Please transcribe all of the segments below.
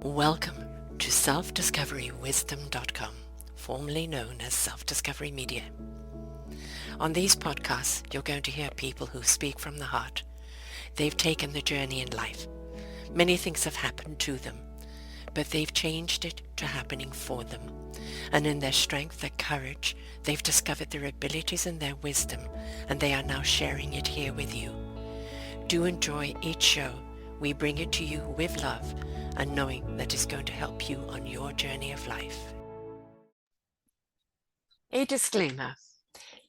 Welcome to selfdiscoverywisdom.com, formerly known as Self-Discovery Media. On these podcasts, you're going to hear people who speak from the heart. They've taken the journey in life. Many things have happened to them, but they've changed it to happening for them. And in their strength, their courage, they've discovered their abilities and their wisdom, and they are now sharing it here with you. Do enjoy each show. We bring it to you with love and knowing that it's going to help you on your journey of life. A disclaimer.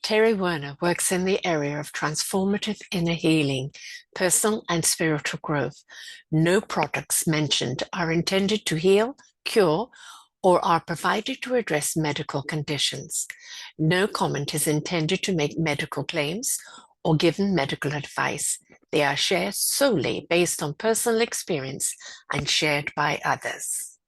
Teri Werner works in the area of transformative inner healing, personal and spiritual growth. No products mentioned are intended to heal, cure, or are provided to address medical conditions. No comment is intended to make medical claims or given medical advice. They are shared solely based on personal experience and shared by others.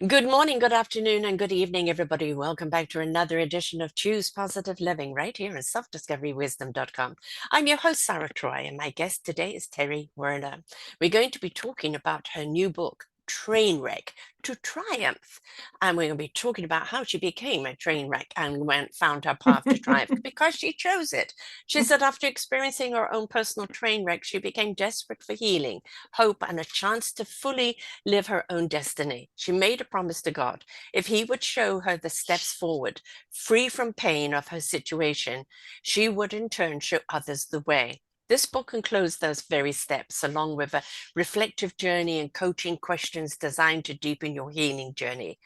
Good morning, good afternoon, and good evening, everybody. Welcome back to another edition of Choose Positive Living right here at selfdiscoverywisdom.com. I'm your host, Sarah Troy, and my guest today is Teri Werner. We're going to be talking about her new book, Trainwreck to Triumph. And we're going to be talking about how she became a train wreck and found her path to triumph because she chose it. She said after experiencing her own personal train wreck, she became desperate for healing, hope, and a chance to fully live her own destiny. She made a promise to God. If he would show her the steps forward, free from pain of her situation, she would in turn show others the way. This book includes those very steps, along with a reflective journey and coaching questions designed to deepen your healing journey.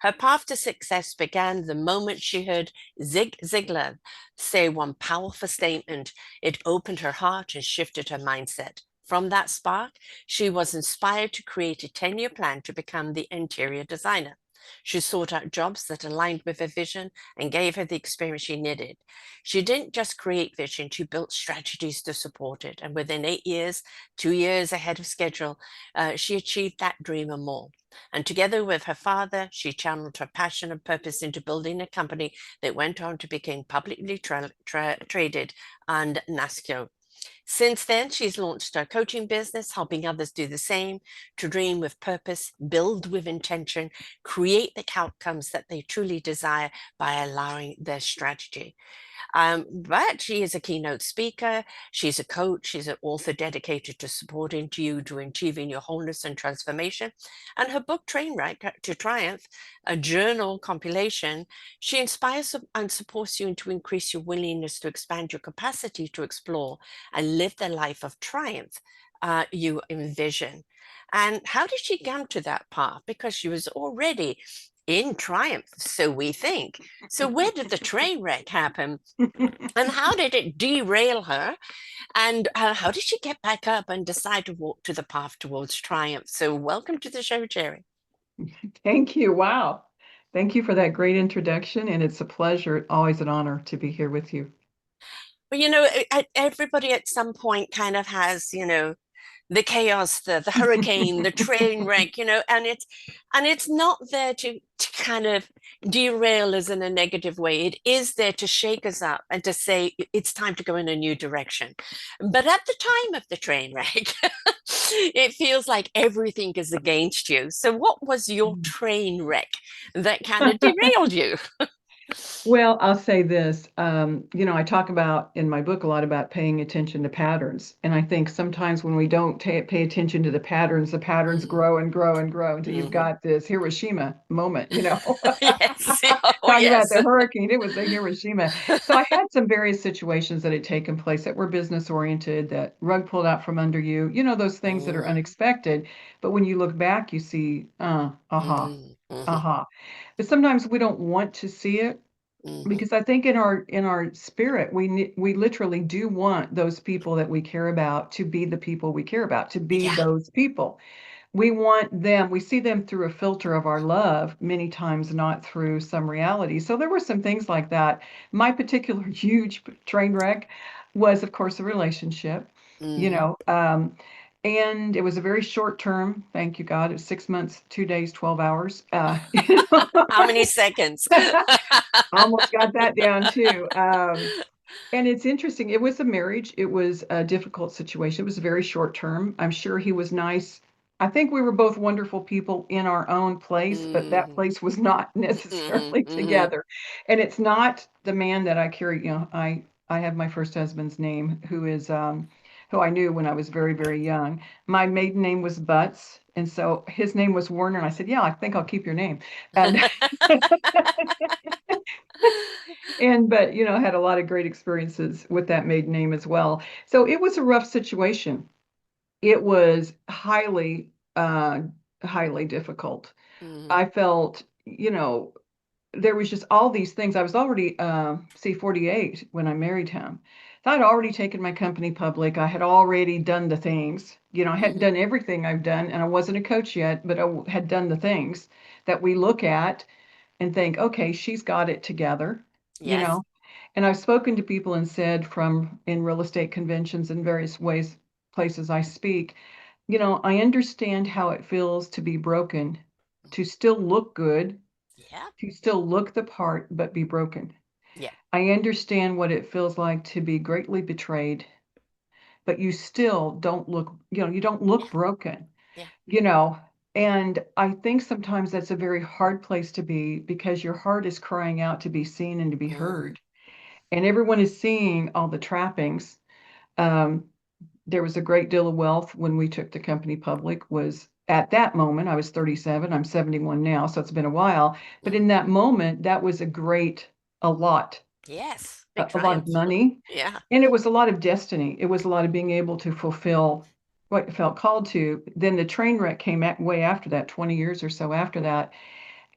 Her path to success began the moment she heard Zig Ziglar say one powerful statement. It opened her heart and shifted her mindset. From that spark, she was inspired to create a 10-year plan to become the interior designer. She sought out jobs that aligned with her vision and gave her the experience she needed. She didn't just create vision, she built strategies to support it. And within 8 years, 2 years ahead of schedule, she achieved that dream and more. And together with her father, she channeled her passion and purpose into building a company that went on to become publicly traded on NASDAQ. Since then, she's launched her coaching business, helping others do the same, to dream with purpose, build with intention, create the outcomes that they truly desire by allowing their strategy. But she is a keynote speaker, she's a coach, she's an author dedicated to supporting you to achieving your wholeness and transformation. And her book, Trainwreck to Triumph, a journal compilation, she inspires and supports you to increase your willingness to expand your capacity to explore and live the life of triumph you envision. And how did she come to that path? Because she was already in triumph, so we think. So where did the train wreck happen? And how did it derail her? And how did she get back up and decide to walk to the path towards triumph? So welcome to the show, Teri. Thank you. Wow. Thank you for that great introduction. And it's a pleasure, always an honor to be here with you. Well, you know, everybody at some point kind of has, you know, the chaos, the hurricane, the train wreck, you know, and it's not there to kind of derail us in a negative way. It is there to shake us up and to say it's time to go in a new direction. But at the time of the train wreck, it feels like everything is against you. So what was your train wreck that kind of derailed you? Well, I'll say this. I talk about in my book a lot about paying attention to patterns. And I think sometimes when we don't pay attention to the patterns grow and grow and grow until you've got this Hiroshima moment, Yes. Oh, Talk about yes. the hurricane. It was the Hiroshima. So I had some various situations that had taken place that were business oriented, that rug pulled out from under you, those things that are unexpected. But when you look back, you see, aha, aha. But sometimes we don't want to see it because I think in our spirit we literally do want those people that we care about to be the people we care about, to be Yeah. those people. We want them, we see them through a filter of our love, many times not through some reality. So there were some things like that. My particular huge train wreck was, of course, a relationship, you know, and it was a very short term, thank you, God. It was 6 months, 2 days, 12 hours. How many seconds? Almost got that down too. And it's interesting. It was a marriage. It was a difficult situation. It was very short term. I'm sure he was nice I think we were both wonderful people in our own place, but that Mhm. place was not Mhm. necessarily Mhm. together. And it's not the man that I carry, I have my first husband's name, who I knew when I was very, very young. My maiden name was Butts, and so his name was Werner, and I said, "Yeah, I think I'll keep your name." And but had a lot of great experiences with that maiden name as well. So it was a rough situation. It was highly difficult. Mhm. I felt, there was just all these things. I was already C48 when I married him. So I'd already taken my company public. I had already done the things. I hadn't Mhm. done everything I've done, and I wasn't a coach yet, but I had done the things that we look at and think, okay, she's got it together, you Yes. know. And I've spoken to people and said from in real estate conventions in various ways, places I speak, I understand how it feels to be broken, to still look good, Yeah. to still look the part, but be broken. Yeah. I understand what it feels like to be greatly betrayed, but you still don't look, you don't Yeah. look broken, Yeah. you know. And I think sometimes that's a very hard place to be because your heart is crying out to be seen and to be Mhm. heard. And everyone is seeing all the trappings. Um, there was a great deal of wealth when we took the company public. Was at that moment, I was 37, I'm 71 now, so it's been a while, but Mhm. in that moment that was a lot, Yes. Big a lot of triumph. money, Yeah. and it was a lot of destiny. It was a lot of being able to fulfill what you felt called to. Then the train wreck came way after that, 20 years or so after that,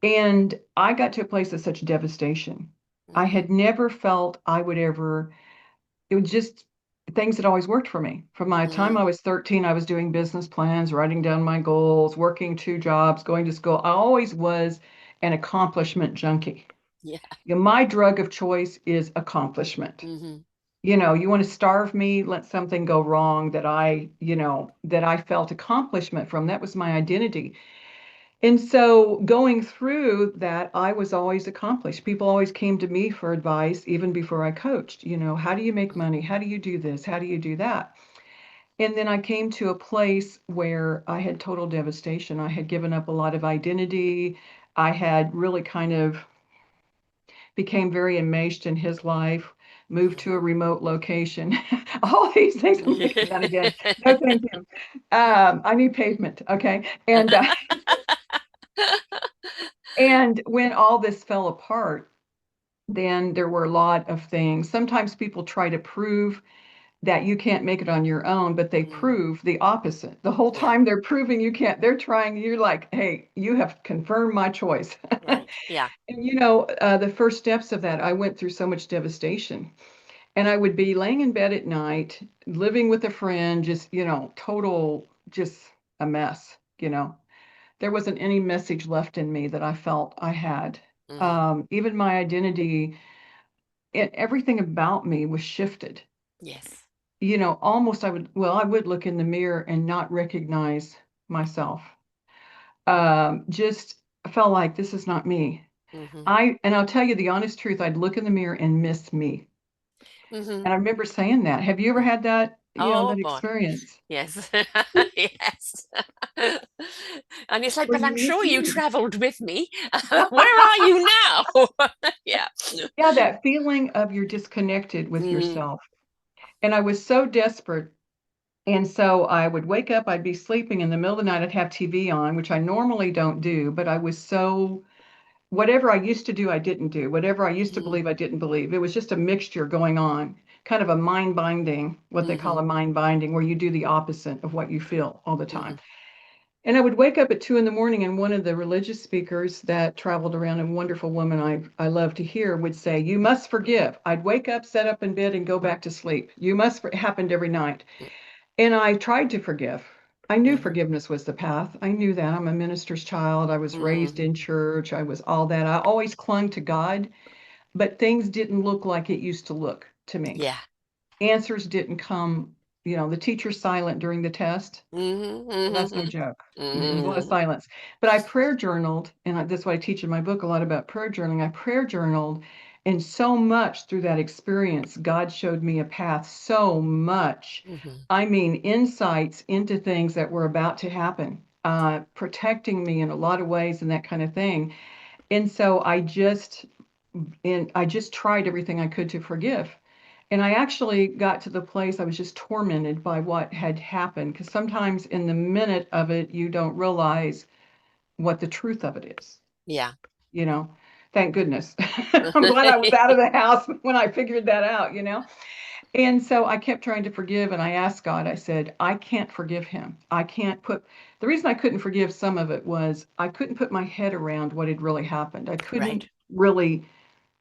and I got to a place of such devastation. I Mhm. had never felt I would ever. It was just things that always worked for me. From my time Mhm. I was 13, I was doing business plans, writing down my goals, working two jobs, going to school. I always was an accomplishment junkie. Yeah. My drug of choice is accomplishment. Mhm. You want to starve me, let something go wrong that I felt accomplishment from. That was my identity. And so going through that, I was always accomplished. People always came to me for advice, even before I coached. How do you make Mhm. money? How do you do this? How do you do that? And then I came to a place where I had total devastation. I had given up a lot of identity. I had really kind of became very enmeshed in his life, moved to a Mhm. remote location. All these things I'm thinking about again. No, thank you. I need pavement. Okay. And when all this fell apart, then there were a lot of things. Sometimes people try to prove that you can't make it on your own, but they Mm. prove the opposite. The whole Yeah. time they're proving you can't, they're trying, you're like, hey, you have confirmed my choice. Right. Yeah. And the first steps of that, I went through so much devastation. And I would be laying in bed at night, living with a friend, just, total, just a mess. There wasn't any message left in me that I felt I had. Mhm. Even my identity, everything about me was shifted. Yes. Almost I would look in the mirror and not recognize myself. Just felt like this is not me. Mhm. And I'll tell you the honest truth, I'd look in the mirror and miss me. Mhm. And I remember saying that. Have you ever had that, Oh that boy. experience Yes. Yes. And it's like, where but you I'm miss sure you you? traveled with me. Where are you now? Yeah. Yeah, that feeling of you're disconnected with Mm. yourself. And I was so desperate. And so I would wake up, I'd be sleeping in the middle of the night, I'd have TV on, which I normally don't do, but I was so, whatever I used to do, I didn't do. Whatever I used to Mhm. believe, I didn't believe. It was just a mixture going on, kind of a mind binding, what they call Mhm. a mind binding, where you do the opposite of what you feel all the time. Mhm. And I would wake up at 2 in the morning, and one of the religious speakers that traveled around, a wonderful woman I love to hear, would say, "You must forgive." I'd wake up, set up in bed, and go back to sleep. You must, it happened every night. And I tried to forgive. I knew Mhm. forgiveness was the path. I knew that. I'm a minister's child. I was raised Mhm. in church. I was all that. I always clung to God, but things didn't look like it used to look to me. Yeah. Answers didn't come. The teacher's silent during the test. Mhm. Well, that's no Mhm. joke. There's a lot of Mhm. silence. But I prayer journaled, and that's what I teach in my book a lot about prayer journaling. I prayer journaled, and so much through that experience, God showed me a path so much. Mhm. I mean, insights into things that were about to happen. protecting me in a lot of ways and that kind of thing. And so I just tried everything I could to forgive. And I actually got to the place I was just tormented by what had happened, because sometimes in the minute of it, you don't realize what the truth of it is. Yeah. You know, thank goodness. I'm glad I was out of the house when I figured that out. And so I kept trying to forgive, and I asked God, I said, I can't forgive him. I can't put, the reason I couldn't forgive some of it was I couldn't put my head around what had really happened. I couldn't Right. really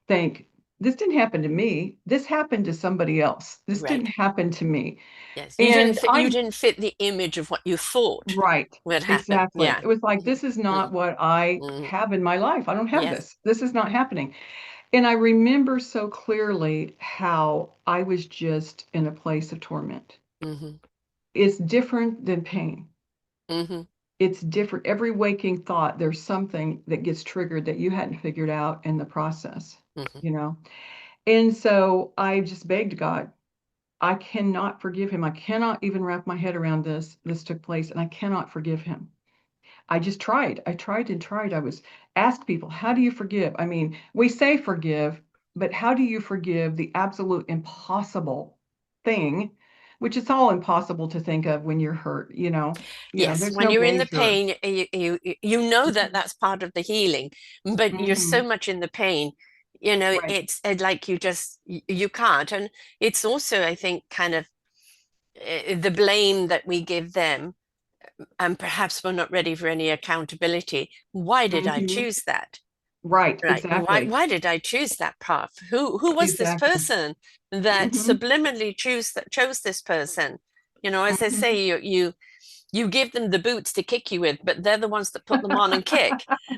think, this didn't happen to me. This happened to somebody else. This didn't Right. happen to me. Yes. And You I, didn't fit the image of what you thought right, would happen. exactly. Yeah. It was like, Mhm. this is not Mhm. what I Mhm. have in my life. I don't have Yes. this. This is not happening. And I remember so clearly how I was just in a place of torment. Hmm. It's different than pain. Hmm. It's different. Every waking thought, there's something that gets triggered that you hadn't figured out in the process, Hmm. you know? And so I just begged God, I cannot forgive him. I cannot even wrap my head around this. This took place, and I cannot forgive him. I just tried. I tried and tried. I was asked people, how do you forgive? I mean, we say forgive, but how do you forgive the absolute impossible thing, which it's all impossible to think of when you're hurt, Yes. there's When no you're in the measure. pain, you know that Mhm. that's part of the healing, but you're so Mhm. much in the pain, Right. it's like you can't. And it's also, I think, kind of the blame that we give them, and perhaps we're not ready for any accountability. Why did I Mhm. choose that? Right. Right. Exactly. Why did I choose that path? Who was this Exactly. person that Mhm. subliminally chose this person? As they Mhm. say, you give them the boots to kick you with, but they're the ones that put them on and kick,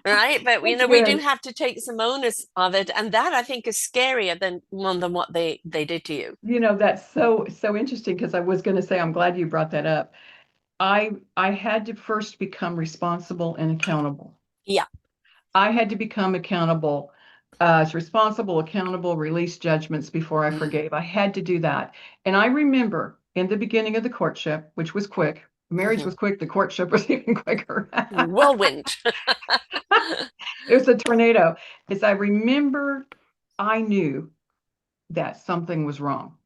right? But That's we do good. have to take some onus of it, and that I think is scarier than what they did to you. That's so interesting, because I was going to say I'm glad you brought that up. I had to first become responsible and accountable. Yeah. I had to become accountable, responsible, accountable, release judgments before I Mm-hmm. forgave. I had to do that. And I remember in the beginning of the courtship, which was quick, marriage Mm-hmm. was quick, the courtship was even quicker. Whirlwind. It was a tornado. As I remember, I knew that something was wrong.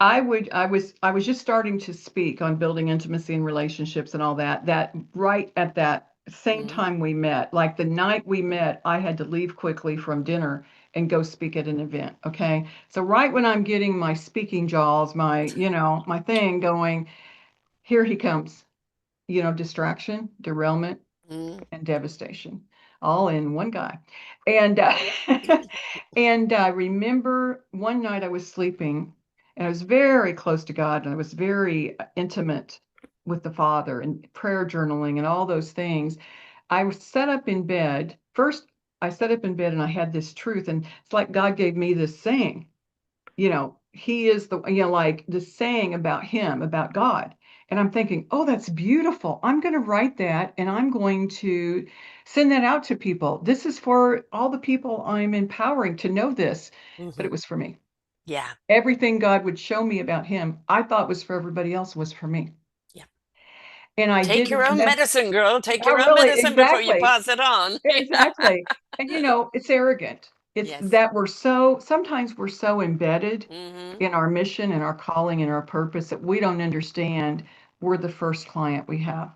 I was just starting to speak on building intimacy and relationships and all that. That right at that same Mm-hmm. time we met, like the night we met, I had to leave quickly from dinner and go speak at an event. Okay. So right when I'm getting my speaking jaws, my thing going, here he comes, distraction, derailment, and devastation, all in one guy. And and I remember one night I was sleeping, and I was very close to God, and I was very intimate with the Father and prayer journaling and all those things. I was set up in bed. First, I sat up in bed and I had this truth, and it's like God gave me this saying, he is like the saying about him, about God. And I'm thinking, oh, that's beautiful. I'm going to write that and I'm going to send that out to people. This is for all the people I'm empowering to know this. But Mm-hmm. it was for me. Yeah. Everything God would show me about him, I thought was for everybody else, was for me. Yeah. And I Take didn't, your and own that's, medicine, girl. Take oh, your own really, medicine before you exactly. pass it on. Exactly. And it's arrogant. It's Yes. that sometimes we're so embedded Hmm. in our mission and our calling and our purpose that we don't understand we're the first client we have.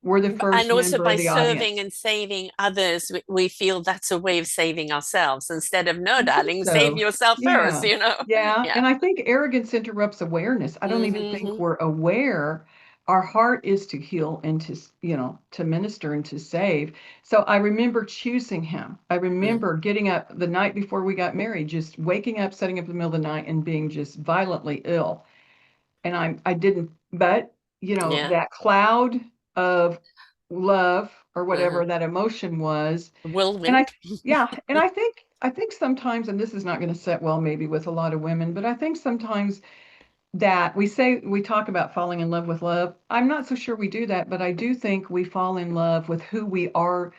We're the And first also member of by the serving audience. and saving others, we feel that's a way of saving ourselves instead of, no, I think darling, save so. yourself Yeah. first, Yeah. Yeah. And I think arrogance interrupts awareness. I don't even think Hmm. we're aware. Our heart is to heal and to minister and to save. So I remember choosing him. I remember getting up the night before we got married, just waking up, setting up in the middle of the night and being just violently ill. And I didn't, but Yeah. that cloud of love or Uh-huh. whatever that emotion was. And I Whirlwind. yeah, and I think sometimes, and this is not going to set well maybe with a lot of women, but I think sometimes that we talk about falling in love with love. I'm not so sure we do that, but I do think we fall in love with who we are,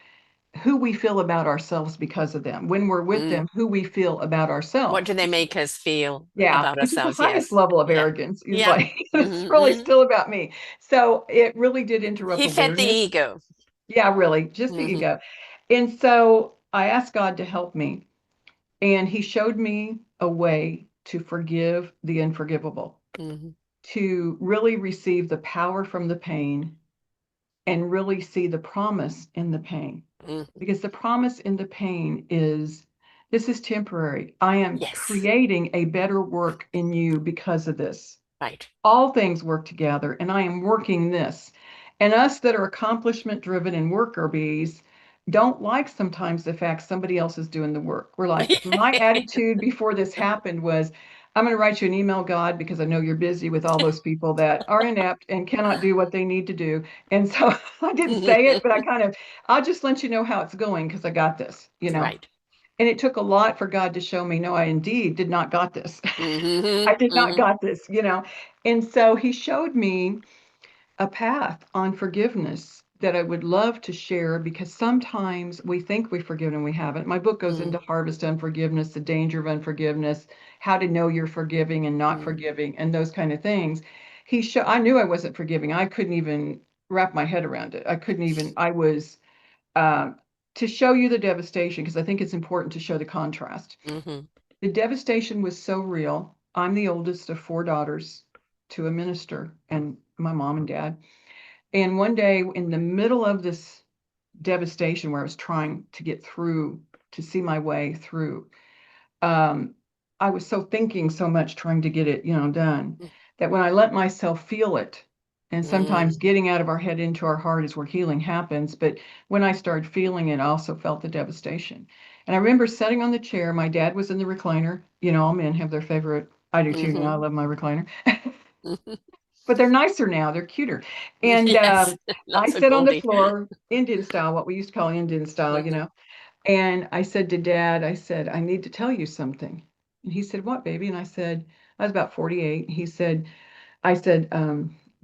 who we feel about ourselves because of them. When we're with Mm. them, who we feel about What ourselves. do they make us feel Yeah, about which is the ourselves? highest Yes. level of Yeah. arrogance. Is Yeah. like it's really Hmm. still about me. So it really did interrupt He fed the awareness. ego. Yeah, really, just the Hmm. ego. And so I asked God to help me, and He showed me a way to forgive the unforgivable, Hmm. to really receive the power from the pain and really see the promise in the pain. Hmm. Because the promise in the pain is this is temporary. I am Yes. creating a better work in you because of this. Right. All things work together, and I am working this. And us that are accomplishment driven and worker bees don't like sometimes the fact somebody else is doing the work. We're like, my attitude before this happened was, I'm going to write you an email, God, because I know you're busy with all those people that are inept and cannot do what they need to do. And so I didn't say it, but I'll just let you know how it's going because I got this, you know. Right. And it took a lot for God to show me, no, I indeed did not got this. Hmm. I did not Hmm. got this, you know. And so he showed me a path on forgiveness that I would love to share because sometimes we think we've forgiven and we haven't. My book goes into harvest unforgiveness, the danger of unforgiveness, how to know you're forgiving and not Hmm. forgiving, and those kind of things. I knew I wasn't forgiving. I couldn't even wrap my head around it. I couldn't even, I was, um, to show you the devastation, because I think it's important to show the contrast. Hmm. The devastation was so real. I'm the oldest of four daughters to a minister and my mom and dad. And one day, in the middle of this devastation where I was trying to get through, to see my way through, um, I was so thinking so much, trying to get it, done, that when I let myself feel it, and sometimes Hmm. getting out of our head into our heart is where healing happens. But when I started feeling it, I also felt the devastation. And I remember sitting on the chair. My dad was in the recliner. All men have their favorite. I do too now. I Hmm. love my recliner. Hmm. But they're nicer now. They're cuter. And Yes. Not I so sit on the goldy. floor, Indian style, what we used to call Indian style, Hmm. and I said to Dad, I said, I need to tell you something. And he said, what, baby? And I said, I was about 48. He said, I said,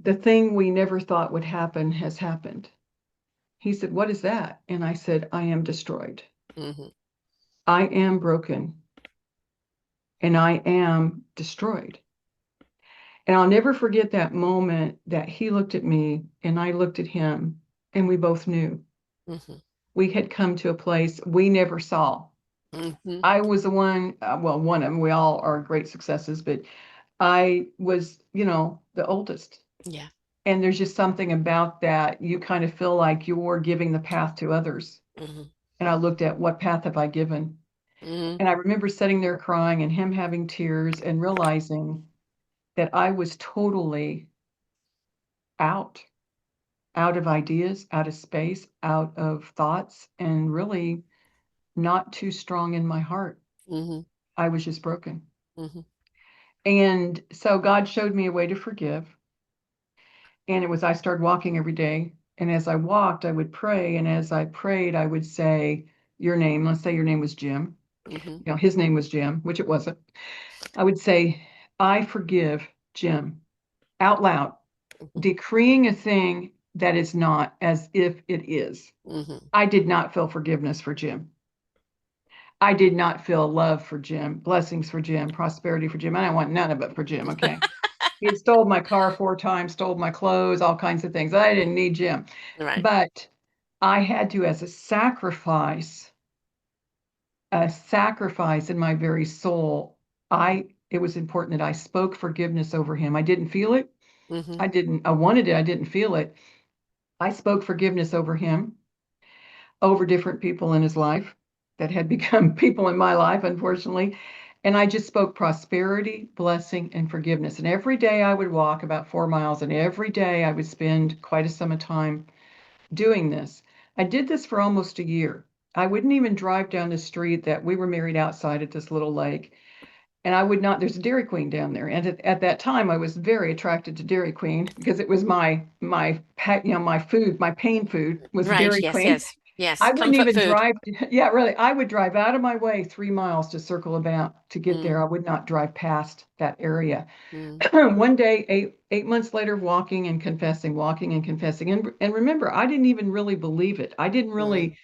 the thing we never thought would happen has happened. He said, what is that? And I said, I am destroyed. Hmm. I am broken and I am destroyed. And I'll never forget that moment that he looked at me and I looked at him and we both knew Hmm. we had come to a place we never saw. Hmm. I was the one, well, one of them, we all are great successes, but I was, the oldest. Yeah. And there's just something about that. You kind of feel like you're giving the path to others. Hmm. And I looked at what path have I given? Hmm. And I remember sitting there crying and him having tears and realizing that I was totally out, out of ideas, out of space, out of thoughts, and really not too strong in my heart. Hmm. I was just broken. Hmm. And so God showed me a way to forgive. And it was, I started walking every day. And as I walked, I would pray. And as I prayed, I would say your name. Let's say your name was Jim. Hmm. His name was Jim, which it wasn't. I would say, I forgive Jim out loud, decreeing a thing that is not as if it is. Hmm. I did not feel forgiveness for Jim. I did not feel love for Jim, blessings for Jim, prosperity for Jim. I didn't want none of it for Jim. Okay. He had stole my car 4 times, stole my clothes, all kinds of things. I didn't need Jim. Right. But I had to, as a sacrifice in my very soul, it was important that I spoke forgiveness over him. I didn't feel it. Hmm. I wanted it. I didn't feel it. I spoke forgiveness over him, over different people in his life that had become people in my life, unfortunately. And I just spoke prosperity, blessing, and forgiveness. And every day I would walk about 4 miles, and every day I would spend quite a sum of time doing this. I did this for almost a year. I wouldn't even drive down the street that we were married outside at this little lake. And I would not, there's a Dairy Queen down there. And at that time, I was very attracted to Dairy Queen because it was my food, my pain food was Right. Dairy Yes. Queen. Yes. Yes. I wouldn't Comfort even food. drive. Yeah, really. I would drive out of my way 3 miles to circle about to get there. I would not drive past that area. Mm-hmm. One day, eight months later, walking and confessing. And remember, I didn't even really believe it. I didn't really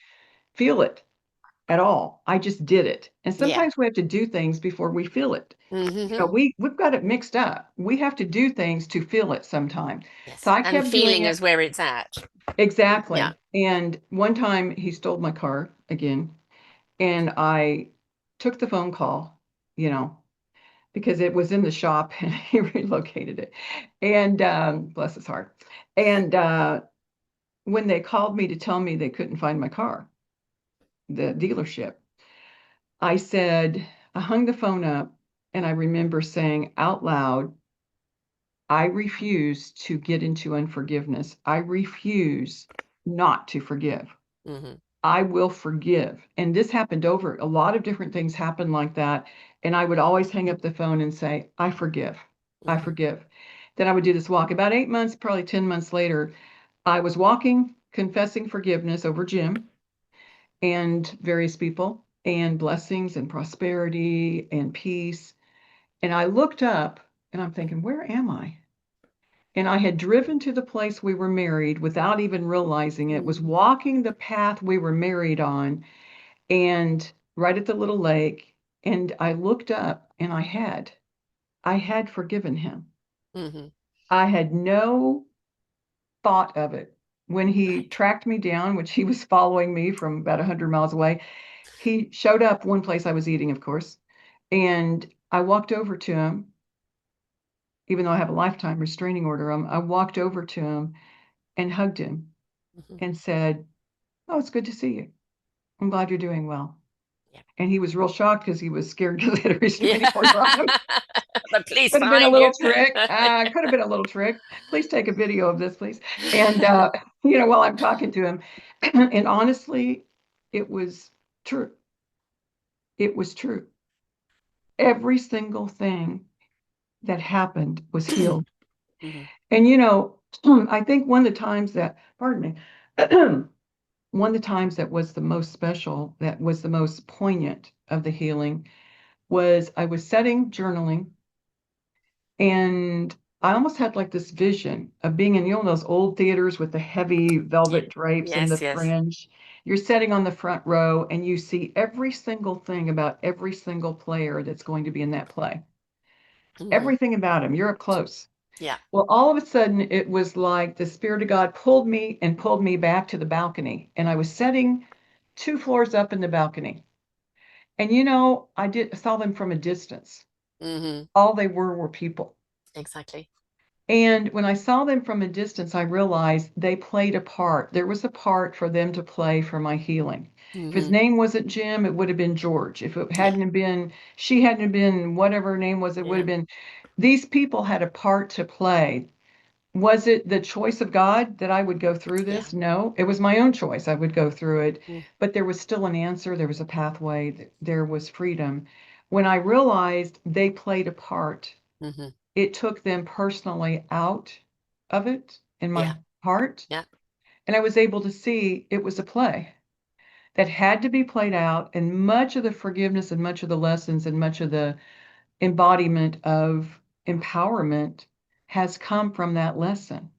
feel it at all. I just did it. And Yeah. sometimes we have to do things before we feel it. Mm-hmm. We've got it mixed up. We have to do things to feel it sometimes. So Yes. I And kept doing feeling it. is where it's at. Yeah. Exactly. And one time he stole my car again, and I took the phone call, you know, because it was in the shop and he relocated it. And bless his heart. And when they called me to tell me they couldn't find my car, the dealership, I said, I hung the phone up and I remember saying out loud, I refuse to get into unforgiveness. I refuse not to forgive. Mm-hmm. I will forgive. And this happened over a lot of different things happened like that. And I would always hang up the phone and say, I forgive. I Mm-hmm. forgive. Then I would do this walk. About 8 months, probably 10 months later, I was walking, confessing forgiveness over Jim and various people, and blessings and prosperity and peace. And I looked up and I'm thinking, where am I? And I had driven to the place we were married without even realizing it, was Mm-hmm. walking the path we were married on, and right at the little lake. And I looked up and I had forgiven him. Mm-hmm. I had no thought of it. When he Right. tracked me down, which he was following me from about 100 miles away, he showed up one place I was eating, of course. And I walked over to him, even though I have a lifetime restraining order. I walked over to him and hugged him Mm-hmm. and said, "Oh, it's good to see you. I'm glad you're doing well." Yeah. And he was real shocked because he was scared because I had a Yeah. restraining order on him. The police Could have been a find you. little trick. Could have been a little trick. Please take a video of this, please. And, while I'm talking to him. And honestly, it was true. It was true. Every single thing that happened was healed. Mm-hmm. And, I think one of the times that, pardon me, one of the times that was the most special, that was the most poignant of the healing, was I was setting journaling, and I almost had like this vision of being in, those old theaters with the heavy Yeah. velvet drapes and the Yes, yes. fringe. You're sitting on the front row and you see every single thing about every single player that's going to be in that play. Mm-hmm. Everything about him. You're up close. Yeah. Well, all of a sudden, it was like the Spirit of God pulled me and pulled me back to the balcony. And I was sitting 2 floors up in the balcony. And saw them from a distance. Mm-hmm. All they were people. Exactly. And when I saw them from a distance, I realized they played a part. There was a part for them to play for my healing. If his Mm-hmm. name wasn't Jim, it would have been George. If it Yeah. hadn't have been, she hadn't have been whatever her name was, it would Yeah. have been. These people had a part to play. Was it the choice of God that I would go through Yeah. this? No, it was my own choice. I would go through it, Mm. but there was still an answer. There was a pathway. There was freedom. When I realized they played a part, Mm-hmm. it took them personally out of it in Yeah. my heart. Yeah. And I was able to see it was a play that had to be played out. And much of the forgiveness and much of the lessons and much of the embodiment of empowerment has come from that lesson.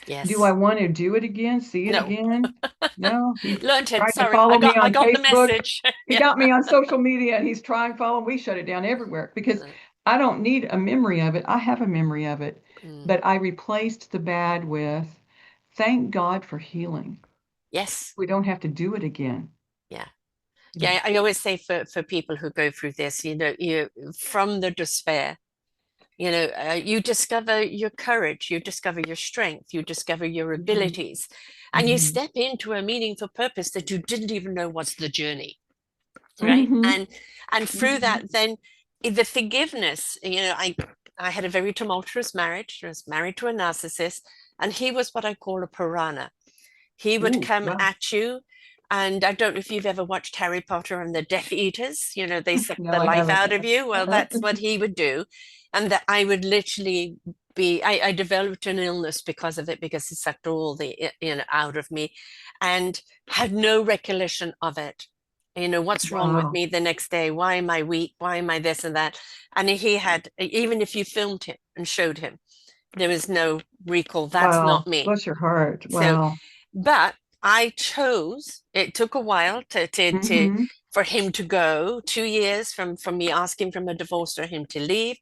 Do I Yes. want to do it again, see it No. again? No, he Learned it. tried to Sorry. follow me I on got the Facebook. message. He Yeah. got me on social media and he's trying to follow. We shut it down everywhere because I don't need a memory of it. I have a memory of it. Mm. But I replaced the bad with thank God for healing. Yes. We don't have to do it again. Yeah. Yeah. Yeah. I always say for people who go through this, you from the despair, you discover your courage, you discover your strength, you discover your Mhm. abilities, and you Mhm. step into a meaningful purpose that you didn't even know was the journey, right? Mhm. And through Mhm. that, then the forgiveness, I had a very tumultuous marriage. I was married to a narcissist, and he was what I call a piranha. He would Ooh, come wow. at you. And I don't know if you've ever watched Harry Potter and the Death Eaters, they suck No, the I life haven't. out of you. Well, Uh-uh. that's what he would do. And that I would literally I developed an illness because of it, because he sucked all the, out of me and had no recollection of it. What's wrong with Wow. me the next day? Why am I weak? Why am I this and that? And he had, even if you filmed him and showed him, there was no recall. That's Wow. not me. Bless your heart. So, Wow. but I chose, it took a while Mm-hmm. for him to go, 2 years from me asking from a divorce for him to leave.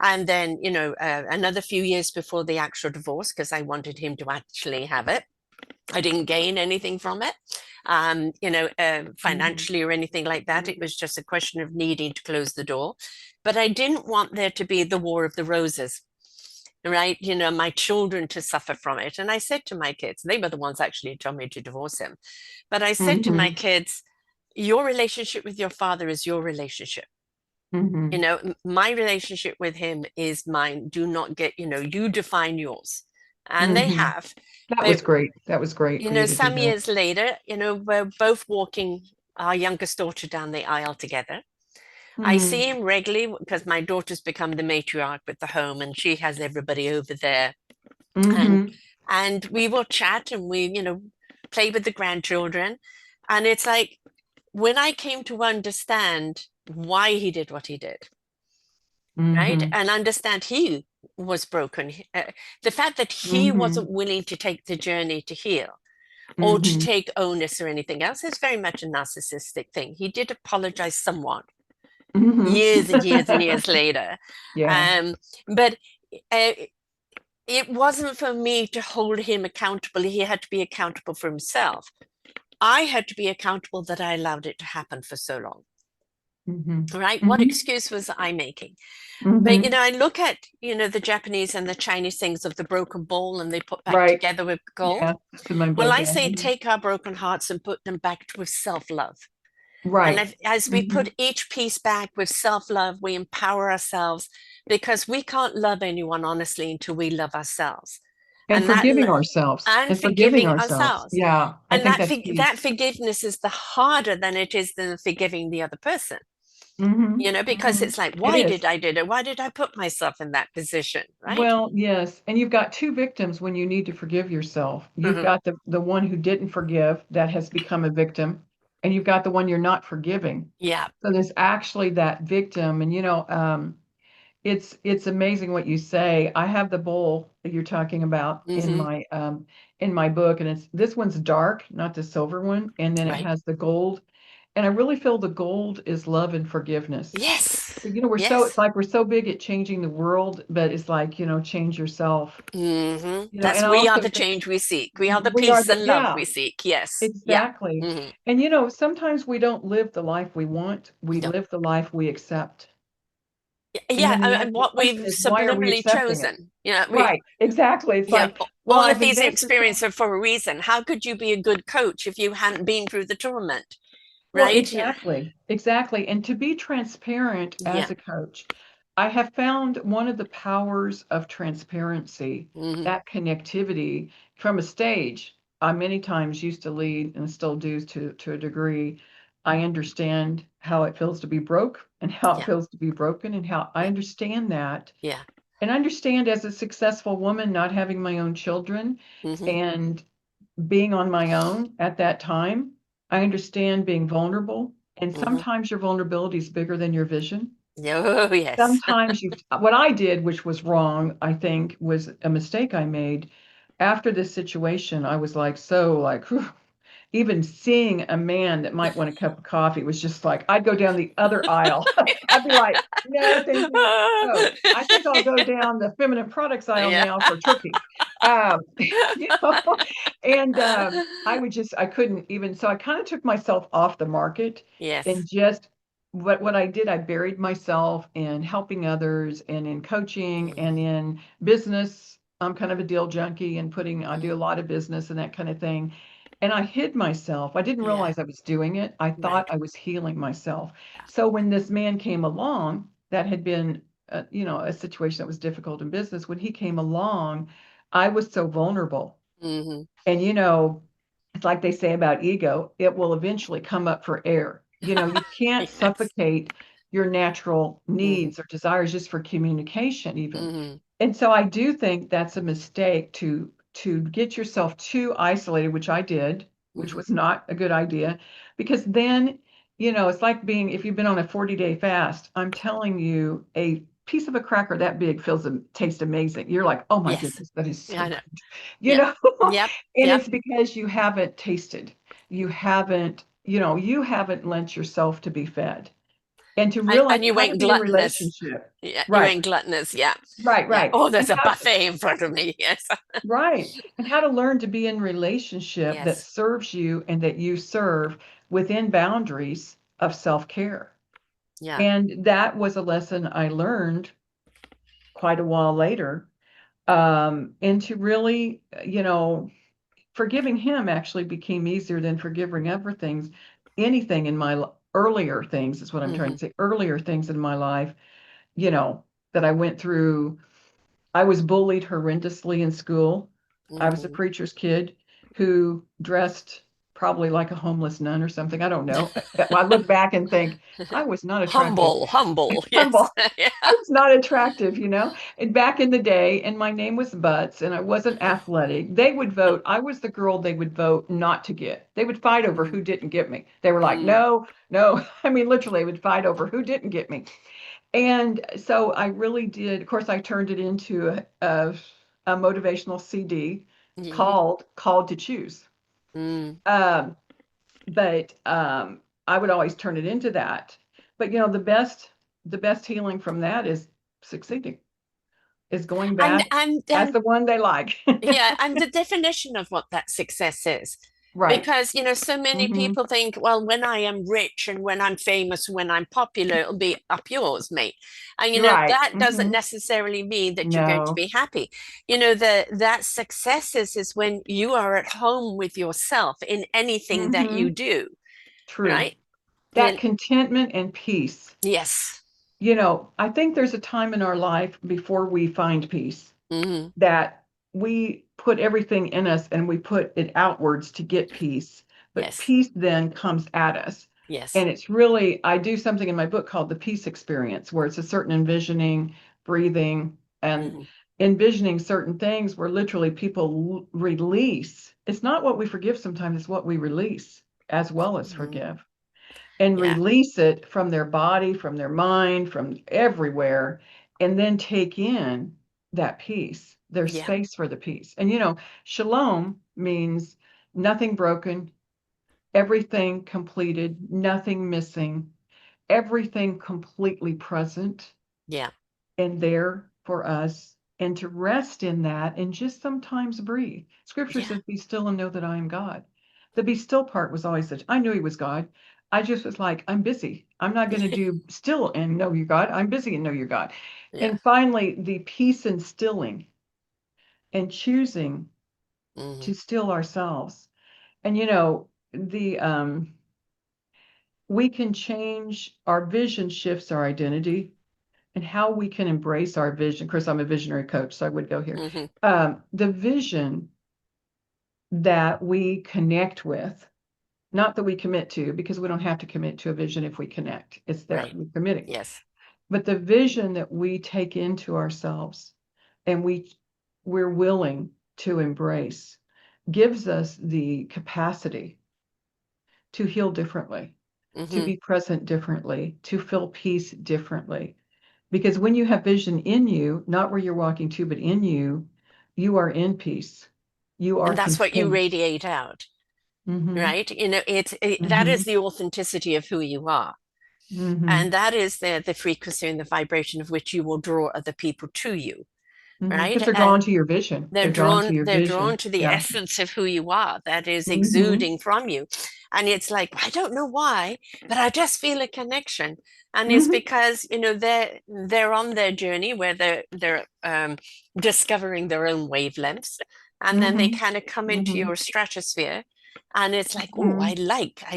And then, another few years before the actual divorce, because I wanted him to actually have it. I didn't gain anything from it, Mm-hmm. financially or anything like that. It was just a question of needing to close the door. But I didn't want there to be the war of the roses, right? My children to suffer from it. And I said to my kids, they were the ones actually who told me to divorce him. But I said to my Mm-hmm. kids, your relationship with your father is your relationship. Mm-hmm. My relationship with him is mine. Do not get, you define yours. And they Mm-hmm. have. That was But great. That was great for you to do some that. years later, we're both walking our youngest daughter down the aisle together. I see Mm-hmm. him regularly because my daughter's become the matriarch with the home and she has everybody over there. And Mm-hmm. and we will chat and we, play with the grandchildren. And it's like when I came to understand why he did what he did, right? Mm-hmm. And understand he was broken. The fact that he Mm-hmm. wasn't willing to take the journey to heal or to Mm-hmm. take onus or anything else is very much a narcissistic thing. He did apologize somewhat years and years and Mm-hmm. years later. Yeah. But uh, it wasn't for me to hold him accountable. He had to be accountable for himself. I had to be accountable that I allowed it to happen for so long. Mm-hmm. Right? What Mm-hmm. excuse was I making? But Mm-hmm. I look at the Japanese and the Chinese things of the broken bowl and they put back Right. together with gold. Yeah. That's in my Well, book. I Yeah. say Mhm. take our broken hearts and put them back with self-love. And Right. as we Mm-hmm. put each piece back with self-love, we empower ourselves because we can't love anyone honestly until we love ourselves. And And that forgiving ourselves and and forgiving forgiving ourselves. ourselves. Yeah. I And think that's key. that forgiveness is the harder than it is than forgiving the other person. Mm-hmm. Because Mm-hmm. it's like, It why is. did I do it? Why did I put myself in that position? Right? Well, yes. And you've got two victims when you need to forgive yourself. You've Hmm. got the one who didn't forgive that has become a victim, and you've got the one you're not forgiving. Yeah. So there's actually that victim. And it's amazing what you say. I have the bowl that you're talking about Hmm. in my book, and this one's dark, not the silver one, and then it Right. has the gold. And I really feel the gold is love and forgiveness. Yes. It's Yes. like we're so big at changing the world, but it's like, change yourself. That's And I we are also the think change we seek. We are the we are peace the, and love yeah, we seek. Yes. Yeah. exactly. Hmm. And sometimes we don't live the life we want, we No. live the life we accept. And Yeah. then And the what we've question is, why are we subliminally accepting it? chosen. Right, exactly. It's Yeah. like, well, All of I've these invested so experiences are for a reason. How could you be a good coach if you hadn't been through the torment? well, Right? exactly, exactly. And to be transparent as Yeah. a coach, I have found one of the powers of transparency, Hmm. that connectivity from a stage. I many times used to lead and still do to a degree. I understand how it feels to be broke and how it Yeah. feels to be broken, and how I Yeah. understand that. Yeah. And understand as a successful woman, not having my own children Hmm. and being on my own at that time, I understand being vulnerable. And Hmm. sometimes your vulnerability is bigger than your vision. Oh, yes. Sometimes what I did, which was wrong, I think was a mistake I made. After this situation, I was like, so like, whew, even seeing a man that might want a cup of coffee was just like, I'd go down the other aisle. I'd be like, no, thank you. Oh, I think I'll go down the feminine products aisle Yeah. now for turkey. You know, and I couldn't even, so I kind of took myself off the market and Yes. just, what I did, I buried myself in helping others and in coaching Hmm. and in business. I'm kind of a deal junkie and I do a Hmm. lot of business and that kind of thing. And I hid myself. I didn't Yeah. realize I was doing it. I thought Right. I was healing myself. Yeah. So when this man came along, that had been, a situation that was difficult in business. When he came along, I was so vulnerable. Hmm. And it's like they say about ego, it will eventually come up for air. You can't Yes. suffocate your natural Hmm. needs or desires just for communication, even. Hmm. And so I do think that's a mistake to get yourself too isolated, which I did, which Hmm. was not a good idea, because then, it's like being, if you've been on a 40-day fast, I'm telling you, a piece of a cracker that big tastes amazing. You're like, oh my Yes. goodness, that is Yeah, so I know. good. You Yep. know, Yep. and Yep. it's because you haven't tasted. You haven't, you haven't lent yourself to be fed and to realize And you how to ain't be in gluttonous. relationship. Yeah, you Right, ain't gluttonous. Yeah. right, Yeah. right. Oh, And there's a how buffet in front of me. Yes. right. And how to learn to be in relationship that Yes. serves you and that you serve within boundaries of self-care. Yeah. And that was a lesson I learned quite a while later. And to really, forgiving him actually became easier than forgiving anything in my earlier things is what I'm trying Hmm. to say, earlier things in my life, you know, that I went through. I was bullied horrendously in school. I was a Hmm. preacher's kid who dressed probably like a homeless nun or something. I don't know. I look back and think I was not attractive. Humble, humble. Humble. Yes. Yeah. I was not attractive. And back in the day, and my name was Butts, and I wasn't athletic, they would vote. I was the girl they would vote not to get. They would fight over Mm, who didn't get me. They were like, mm, no, no. I mean, literally, they would fight over who didn't get me. And so I really did. Of course, I turned it into a motivational CD mhm, called to Choose. mm. Um, but I would always turn it into that. But the best healing from that is succeeding, is going And back and as and the one they like. yeah, and the definition of what that success is. Right. Because, so many Hmm. people think, well, when I am rich and when I'm famous, when I'm popular, it'll be up yours, mate. And, You're right. that doesn't Hmm. necessarily mean that you're going to No. be happy. That success is when you are at home with yourself in anything that Hmm. you do, True. right? That You contentment and peace. yes. I think there's a time in our life before we find peace Hmm. that we put everything in us and we put it outwards to get peace. But Yes. peace then comes at us. Yes. And it's really, I do something in my book called the peace experience, where it's a certain envisioning, breathing, and Hmm. envisioning certain things where literally people release. It's not what we forgive sometimes, it's what we release as well as Hmm. forgive and Yeah. release it from their body, from their mind, from everywhere, and then take in that peace. There's Yeah. space for the peace. And shalom means nothing broken, everything completed, nothing missing, everything completely present Yeah. and there for us. And to rest in that and just sometimes breathe. Scripture Yeah. says, be still and know that I am God. The be still part was always such, I knew he was God. I just was like, I'm busy. I'm not going to do still and know you're God. I'm busy and know you're God. Yeah. And finally, the peace and stilling and choosing Hmm. to still ourselves. And the we can change our vision shifts our identity and how we can embrace our vision. Of course, I'm a visionary coach, so I would go here. Hmm. The vision that we connect with, not that we commit to, because we don't have to commit to a vision if we connect. It's there, Right. we're committing. Yes. But the vision that we take into ourselves and we're willing to embrace gives us the capacity to heal differently, to Hmm. be present differently, to feel peace differently. Because when you have vision in you, not where you're walking to, but in you, you are in peace. You are And that's what you content. radiate out, Mm-hmm. right? That Mm-hmm. is the authenticity of who you are. Mm-hmm. And that is the frequency and the vibration of which you will draw other people to you, Mm-hmm. right? Because they're drawn And to your vision. they're They're drawn to drawn your they're drawn vision. to the Yeah. essence of who you are that is Mm-hmm. exuding from you. And it's like, I don't know why, but I just feel a connection. And it's Mm-hmm. because, they're on their journey where they're discovering their own wavelengths. And then they Mm-hmm. kind of come into Mm-hmm. your stratosphere. And it's like, oh, Mm-hmm. I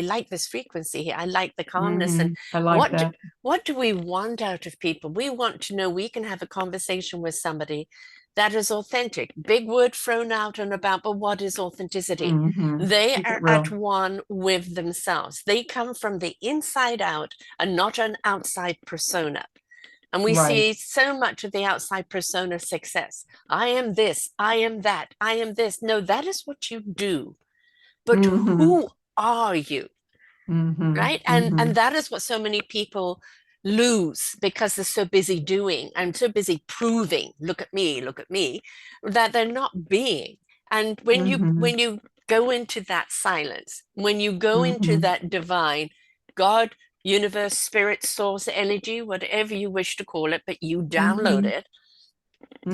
like this frequency here. I like the calmness. And Mm-hmm. I like what do, that. what do we want out of people? We want to know we can have a conversation with somebody that is authentic. Big word thrown out and about, but what is authenticity? Mm-hmm. They Keep it are at real. one with themselves. They come from the inside out and not an outside persona. And we Right. see so much of the outside persona success. I am this, I am that, I am this. No, that is what you do. But Mm-hmm. who are you? Mm-hmm. Right? And Mm-hmm. that is what so many people lose because they're so busy doing and so busy proving, look at me, that they're not being. And Mm-hmm. when you go into that silence, when you go into Mm-hmm. that divine God, universe, spirit, source, energy, whatever you wish to call it, but you download Mm-hmm. it.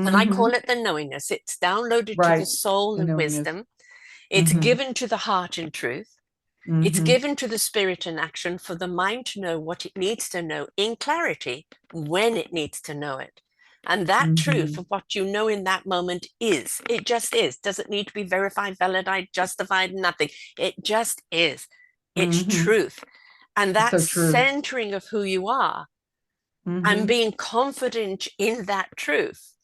And I Mm-hmm. call it the knowingness. It's downloaded to the Right. soul The in knowingness. wisdom. It's Mm-hmm. given to the heart in truth. It's Mm-hmm. given to the spirit in action for the mind to know what it needs to know in clarity when it needs to know it. And that truth Mm-hmm. of what you know in that moment is, it just is. Doesn't need to be verified, validated, justified, nothing. It just is. It's Mm-hmm. truth. And It's that so true. centering of who you are and Mm-hmm. being confident in that truth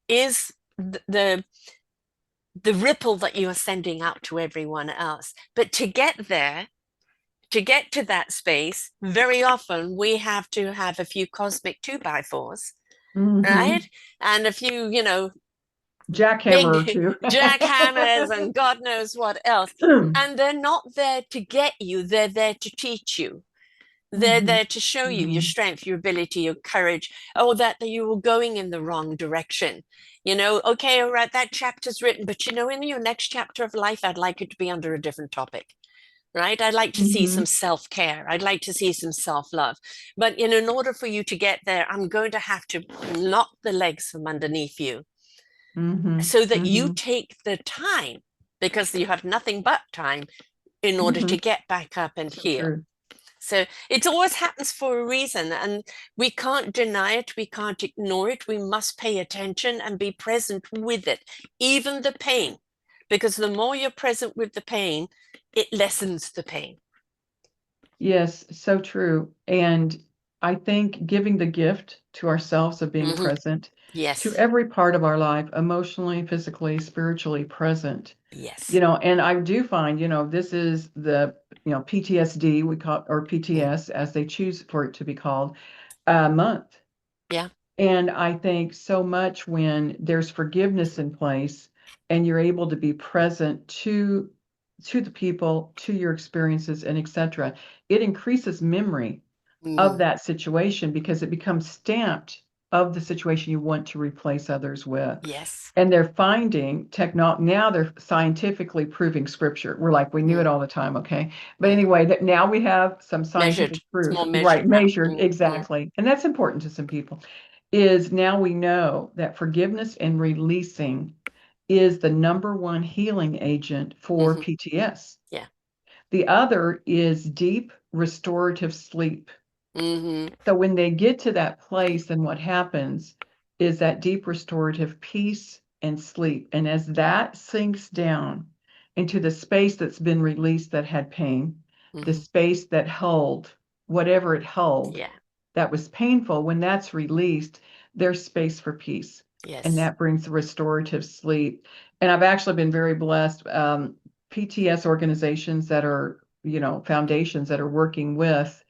is the ripple that you are sending out to everyone else. But to get there, to get to that space, very often we have to have a few cosmic two by fours, Mm-hmm. right? And a few, Jackhammer or big two. jackhammers and God knows what else. And they're not there to get you, they're there to teach you. They're Mm-hmm. there to show you your Mm-hmm. strength, your ability, your courage. Oh, that you were going in the wrong direction. Okay, all right, that chapter's written, but in your next chapter of life, I'd like it to be under a different topic, right? I'd like to see Mm-hmm. some self care. I'd like to see some self love. But in order for you to get there, I'm going to have to knock the legs from underneath you Mm-hmm. so that you Mm-hmm. take the time, because you have nothing but time in order Mm-hmm. to get back up and So heal. true. So it always happens for a reason, and we can't deny it, we can't ignore it. We must pay attention and be present with it, even the pain, because the more you're present with the pain, it lessens the pain. Yes, so true. And I think giving the gift to ourselves of being Hmm. present to Yes, every part of our life, emotionally, physically, spiritually present, yes. and I do find, this is the, PTSD, we call, or Mm. PTS, as they choose for it to be called, month. Yeah. And I think so much when there's forgiveness in place and you're able to be present to the people, to your experiences, and etc., it increases memory of Mm. that situation because it becomes stamped of the situation you want to replace others with. Yes. And they're finding now they're scientifically proving scripture. We're like, we knew it Mm. all the time, okay? But Mm. anyway, that now we have some Measured. scientific It's proof, more measured right? now. Measured Mm. Mm. exactly. And that's important to some people. Is now we know that forgiveness and releasing is the number one healing agent for Hmm. PTS. Yeah. The other is deep restorative sleep. Hmm. So when they get to that place, then what happens is that deep restorative peace and sleep. And as that sinks down into the space that's been released that had pain, the Hmm. space that held whatever it held Yeah. that was painful, when that's released, there's space for peace. And Yes. that brings restorative sleep. And I've actually been very blessed. PTS organizations that are, foundations that are working with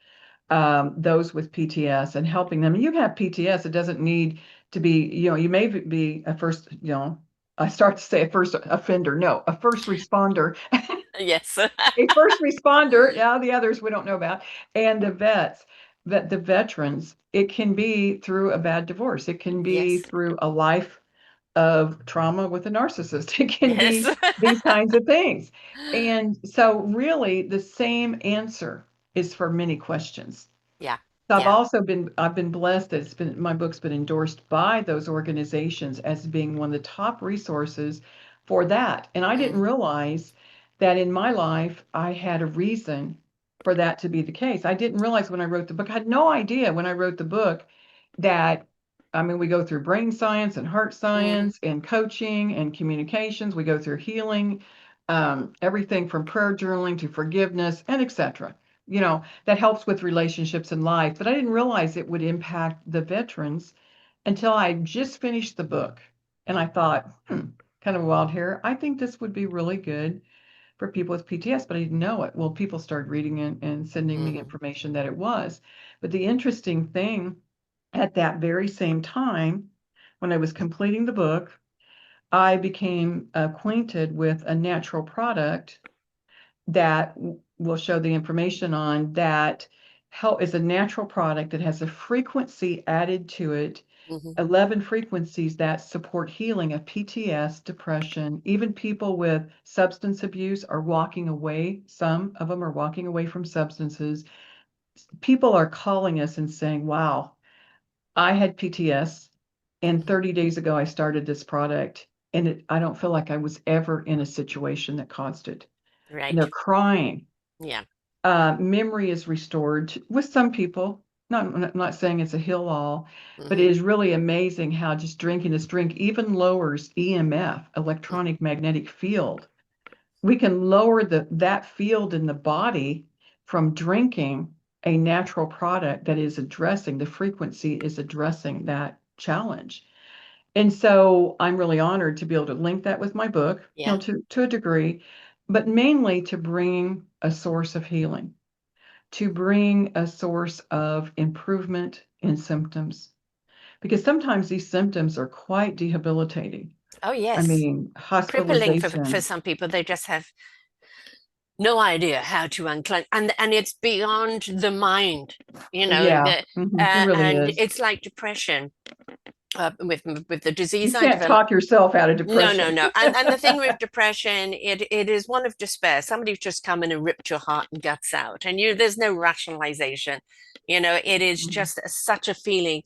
those with PTS and helping them. You have PTS, it doesn't need to be, you may be a first, I start to say a first offender, no, a first responder, Yes. a first responder, yeah, the others we don't know about, and the vets, the veterans. It can be through a bad divorce, it can be Yes. through a life of trauma with a narcissist, it can Yes. be these kinds of things. And so, really, the same answer is for many questions. Yeah. So Yeah. I've been blessed that my book's been endorsed by those organizations as being one of the top resources for that. And I didn't Mm. realize that in my life I had a reason for that to be the case. I didn't realize when I wrote the book. I had no idea when I wrote the book that, I mean, we go through brain science and heart Mm. science and coaching and communications. We go through healing, everything from prayer journaling to forgiveness and etc. That helps with relationships in life. But I didn't realize it would impact the veterans until I just finished the book. And I thought, kind of wild here. I think this would be really good for people with PTS, but I didn't know it. Well, people started reading it and sending me Mm. information that it was. But the interesting thing, at that very same time, when I was completing the book, I became acquainted with a natural product that will show the information on that is a natural product that has a frequency added to it, Hmm. 11 frequencies that support healing of PTS, depression. Even people with substance abuse are walking away. Some of them are walking away from substances. People are calling us and saying, wow, I had PTS, and Hmm. 30 days ago I started this product, and I don't feel like I was ever in a situation that caused it. And they're Right. crying. Yeah. Memory is restored with some people. I'm not saying it's a heal all, but it Hmm. is really amazing how just drinking this drink even lowers EMF, electronic magnetic field. We can lower that field in the body from drinking a natural product that is addressing the frequency is addressing that challenge. And so I'm really honored to be able to link that with my book, Yeah. to a degree, but mainly to bring a source of healing, to bring a source of improvement in symptoms. Because sometimes these symptoms are quite debilitating. Oh, I yes. mean, Crippling for hospitalization. some people. They just have no idea how to unclench, and it's beyond the mind, Yeah, the it really and is. it's like depression, with the You disease I can't developed. talk yourself out of No, no, depression. no. And the thing with depression, it is one of despair. Somebody's just come in and ripped your heart and guts out, and there's no rationalization. It is just such a feeling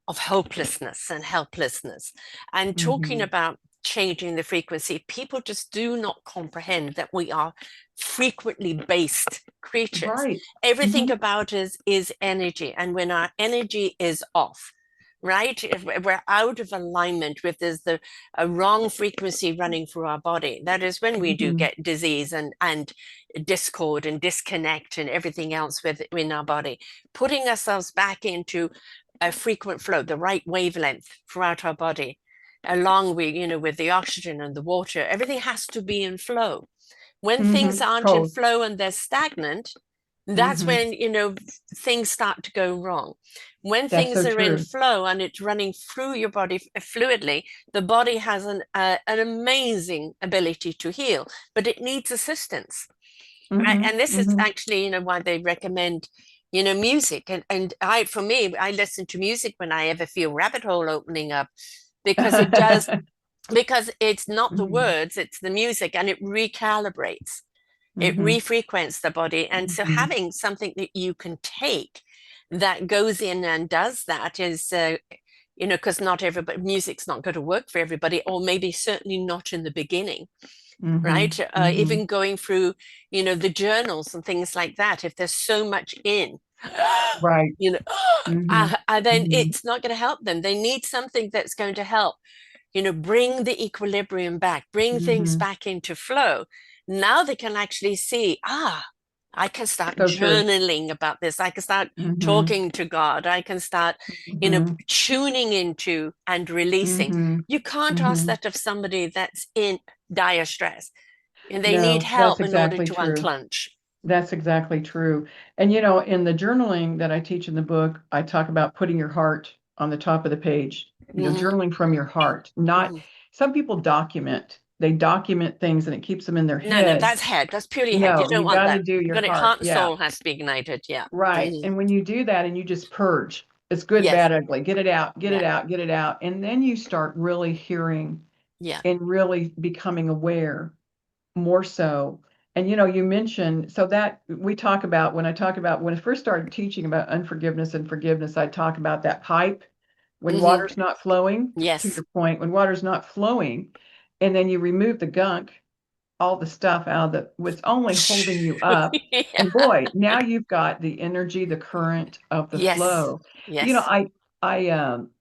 of hopelessness and helplessness. And talking Mhm. about changing the frequency, people just do not comprehend that we are frequently based creatures. Right. Everything Hmm. about us is energy, and when our energy is off, right, if we're out of alignment with a wrong frequency running through our body, that is when we do Hmm. get disease and discord and disconnect and everything else within our body. Putting ourselves back into a frequent flow, the right wavelength throughout our body, along with the oxygen and the water, everything has to be in flow. When things aren't in Oh, flow and they're stagnant, that's hmm. when things start to go wrong. When That's things so are in true. flow and it's running through your body fluidly, the body has an amazing ability to heal, but it needs assistance, right? Hmm. And this is Hmm. actually why they recommend music. And I for me, I listen to music when I ever feel rabbit hole opening up, because it does, because it's not the Hmm. words, it's the music, and it recalibrates, it Hmm. refrequents the body. And so Hmm. having something that you can take that goes in and does that is, because not everybody, music's not going to work for everybody, or maybe certainly not in the beginning, Hmm. right? Hmm. Even going through, the journals and things like that, if there's so much in, Right. you know, Hmm. then Hmm. it's not going to help them. They need something that's going to help, bring the equilibrium back, bring things Hmm. back into flow. Now they can actually see, I can start So true. journaling about this. I can start Hmm. talking to God. I can start, Hmm. tuning into and releasing. Hmm. You can't ask Hmm. that of somebody that's in dire stress, and they need No, that's help in order exactly to true. unclench. That's exactly true. And in the journaling that I teach in the book, I talk about putting your heart on the top of the page, Hmm. journaling from your heart. Not Hmm. some people document. They document things and it keeps them in their No, no, head. that's head. That's purely head. You No, don't you want got to that. do You your got it. heart. Heart and Yeah, soul has to be ignited. Yeah. right. Hmm. And when you do that and you just purge, it's good, Yes. bad, ugly. Get it out, get it Yeah. out, get it out. And then you start really hearing Yeah. and really becoming aware more so. And you mentioned so that we talk about when I talk about when I first started teaching about unforgiveness and forgiveness, I talk about that pipe when Hmm. water's not flowing, to Yes. your point, when water's not flowing, and then you remove the gunk, all the stuff out of the what's only holding you up. Yeah. And boy, now you've got the energy, the current of the Yes. flow. You know, Yes. I I um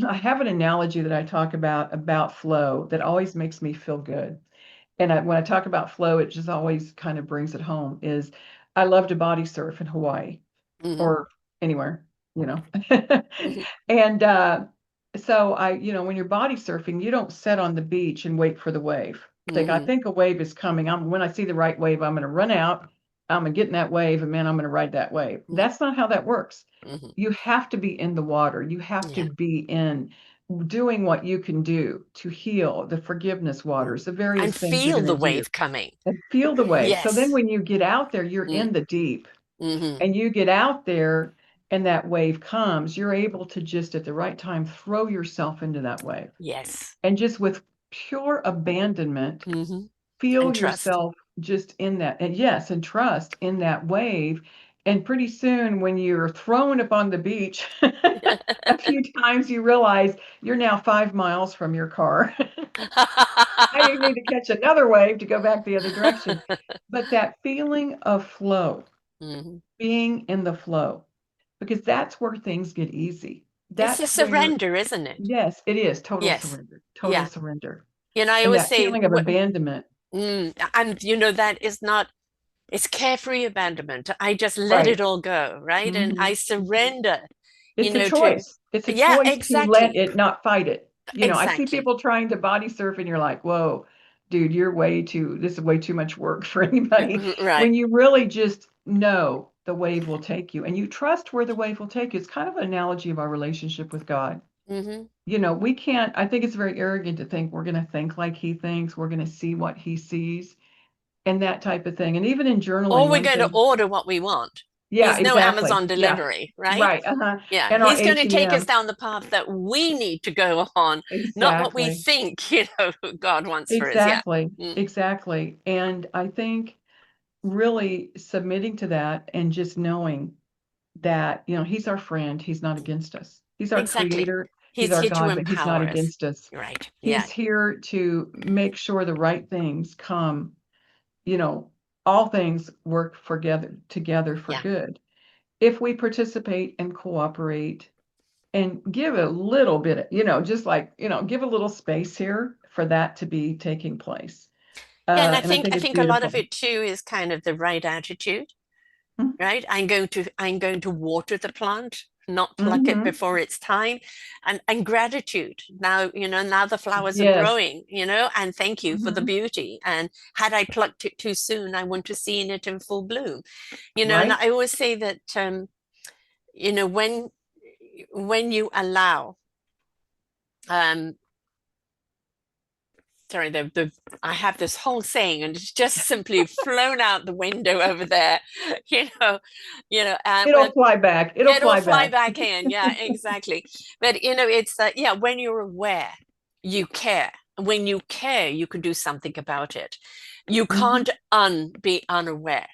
I have an analogy that I talk about flow that always makes me feel good. And when I talk about flow, it just always kind of brings it home is I love to body surf in Hawaii Hmm. or anywhere, you know. Hmm. And so when you're body surfing, you don't sit on the beach and wait for the wave. I Hmm. think a wave is coming. When I see the right wave, I'm going to run out. I'm going to get in that wave, and man, I'm going to ride that wave. That's not how that works. Hmm. You have to be in the water. You have to Yeah. be in doing what you can do to heal the forgiveness Mm. waters, the And various things you're feel going the to do wave coming. and feel the wave. So then Yes. when you get out there, you're Mm. in the deep. Hmm. and you get out there and that wave comes, you're able to just at the right time throw yourself into that wave. Yes. And just with pure abandonment, Hmm. feel And trust. yourself just in that, and yes, and trust in that wave. And pretty soon, when you're thrown up on the beach a few times, you realize you're now 5 miles from your car. Now you need to catch another wave to go back the other direction. But that feeling of flow, Hmm. being in the flow, because that's where things get easy. It's a That's where, surrender, isn't it? yes, it is total Yes. surrender, total Yeah. surrender. I And always that say, feeling of abandonment, and that is not, it's carefree abandonment. I just let right? it all go, right? And I Hmm. surrender, It's a to, choice. It's a yeah, choice to let exactly. it not fight it. I see Exactly. people trying to body surf and you're like, whoa, dude, this is way too much work for anybody. Right. When you really just know the wave will take you and you trust where the wave will take you, it's kind of an analogy of our relationship with God. Hmm. We can't, I think it's very arrogant to think we're going to think like he thinks, we're going to see what he sees and that type of thing. And even in Or journaling, we're one going to thing, order what we want. yeah, He's no exactly. Amazon Yeah, delivery, right? right. Uh-huh. Yeah, And our he's going to take us ATM. down the path that we need to go on, not what we Exactly. think, God wants for us. Yeah. Exactly. Mm, Exactly. And I think really submitting to that and just knowing that, he's our friend, he's not against us. He's our exactly. creator, he's He's our here to God, but he's not empower us. against us. Right. Yeah. He's here to make sure the right things come, you know, all things work together for Yeah. good. If we participate and cooperate and give a little bit, just like, give a little space here for that to be taking place. Yeah. And I And I think, think I it's think a lot of beautiful. it too is kind of the right attitude, Mm-hmm. right? I'm going to water the plant, not pluck it Mm-hmm. before it's time. And gratitude. Now the flowers are Yes. growing, and thank you for the Mm-hmm. beauty. And had I plucked it too soon, I wouldn't have seen it in full bloom. And Right? I always say that, you know, when you allow, um, sorry, the I have this whole saying and it's just simply flown out the window over there, you know, It'll well, fly back. It'll it'll fly fly back. back in. Yeah, exactly. But it's yeah, when you're aware, you care. When you care, you can do something about it. You Mm-hmm. can't be unaware,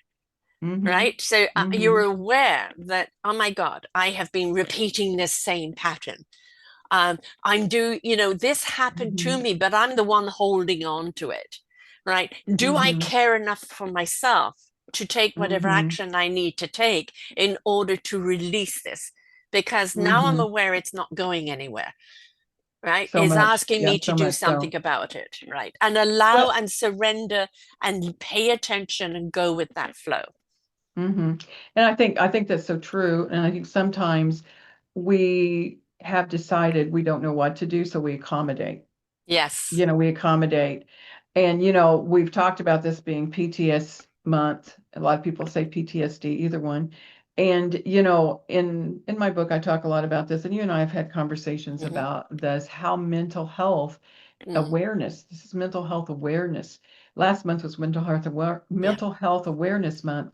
Mm-hmm. right? So you're Mm-hmm. aware that, oh my God, I have been repeating this same pattern. I'm this happened to Mm-hmm. me, but I'm the one holding on to it, right? Do I Mm-hmm. care enough for myself to take whatever Mm-hmm. action I need to take in order to release this? Because now I'm Mm-hmm. aware it's not going anywhere, right? So It's much. asking Yeah, me to so do much something so. about it, right? And allow Well, and surrender and pay attention and go with that flow. mm-hmm. And I think that's so true. And I think sometimes we have decided we don't know what to do, so we accommodate. Yes. We accommodate. And, we've talked about this being PTS month. A lot of people say PTSD, either one. And, in my book, I talk a lot about this, and you and I have had conversations Hmm. about this, how mental health Hmm. awareness, this is mental health awareness. Last month was Yeah. mental health awareness month,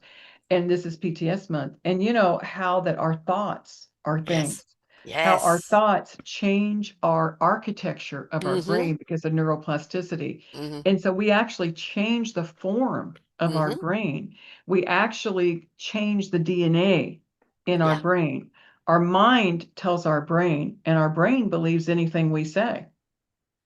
and this is PTS month. And how that our thoughts are things, Yes. how our Yes. thoughts change our architecture of our Hmm. brain because of neuroplasticity. Hmm. And so we actually change the form of our Hmm. brain. We actually change the DNA in our Yeah. brain. Our mind tells our brain, and our brain believes anything we say.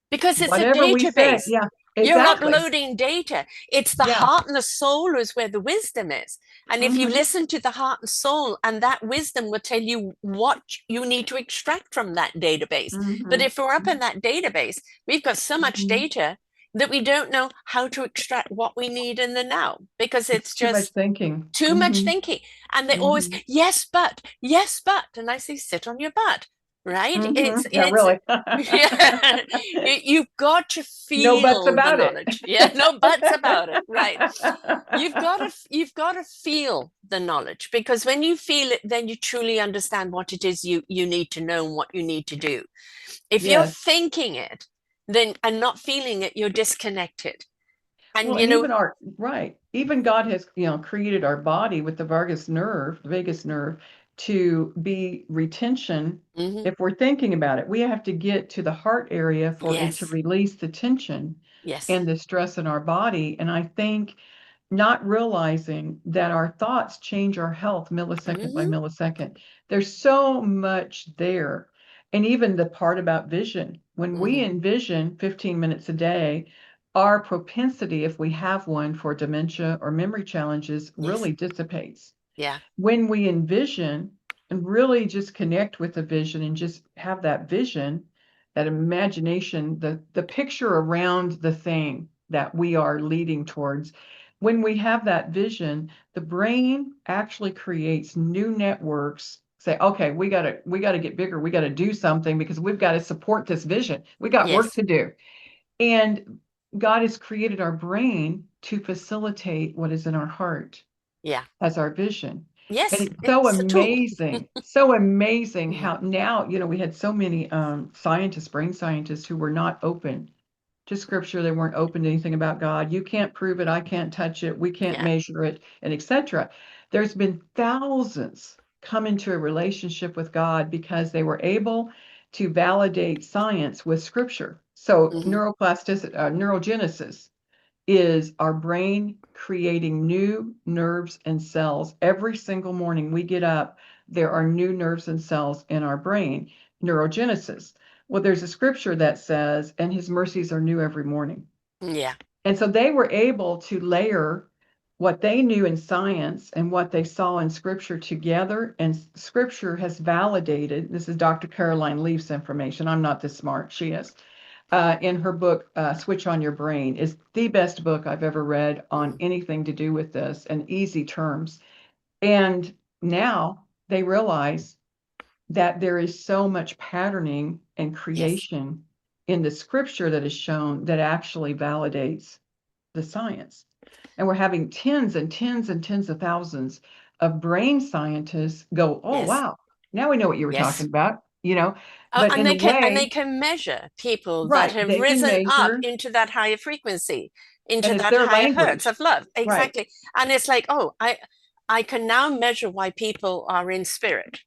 Because it's a Whatever we say, database. yeah, You're exactly. uploading data. It's the Yeah. heart and the soul is where the wisdom is. And if you Hmm. listen to the heart and soul, and that wisdom will tell you what you need to extract from that database. But Hmm. if we're up in that database, we've got so much Hmm. data that we don't know how to extract what we need in the now because It's it's too much just thinking. too much Hmm. thinking. And they always, Hmm. yes, but. And I say, sit on your butt, right? Hmm. Yeah, It's, really. yeah, you've got to No buts feel the about it. knowledge. Yeah, no buts about it, right? You've got to feel the knowledge because when you feel it, then you truly understand what it is you need to know and what you need to do. If you're Yes. thinking it, then and not feeling it, you're disconnected. And Well, and even our, right, even God has, created our body with the vagus nerve, to be retention. mhm, If we're thinking about it, we have to get to the heart area for it to yes, release the tension yes, and the stress in our body. And I think not realizing that our thoughts change our health millisecond by mhm, millisecond. There's so much there. And even the part about vision, when we mhm, envision 15 minutes a day, our propensity, if we have one, for dementia or memory challenges yes, really dissipates. yeah, When we envision and really just connect with the vision and just have that vision, that imagination, the picture around the thing that we are leading towards, when we have that vision, the brain actually creates new networks. Say, okay, we got to get bigger. We got to do something because we've got to support this vision. We got work yes, to do. And God has created our brain to facilitate what is in our heart yeah, as our vision. And yes, it's it's a tool. so amazing Mhm, how now, we had so many scientists, brain scientists, who were not open to scripture. They weren't open to anything about God. You can't prove it. I can't touch it. We can't yeah, measure it, and etc. There's been thousands come into a relationship with God because they were able to validate science with scripture. So mhm, neurogenesis is our brain creating new nerves and cells. Every single morning we get up, there are new nerves and cells in our brain, neurogenesis. Well, there's a scripture that says, and his mercies are new every morning. yeah, And so they were able to layer what they knew in science and what they saw in scripture together. And scripture has validated, this is Dr. Caroline Leaf's information. I'm not this smart, she is. In her book, Switch on Your Brain, is the best book I've ever read on mm, anything to do with this in easy terms. And now they realize that there is so much patterning and yes, creation in the scripture that is shown that actually validates the science. And we're having tens and tens and tens of thousands of brain scientists go, oh, yes, wow, now we know what you were talking yes. about. Oh, But in a and they way, can measure people that right, have they can risen up measure, into that higher frequency, and into it's that their higher hertz language. of love. Right, Exactly. And it's like, oh, I can now measure why people are in spirit,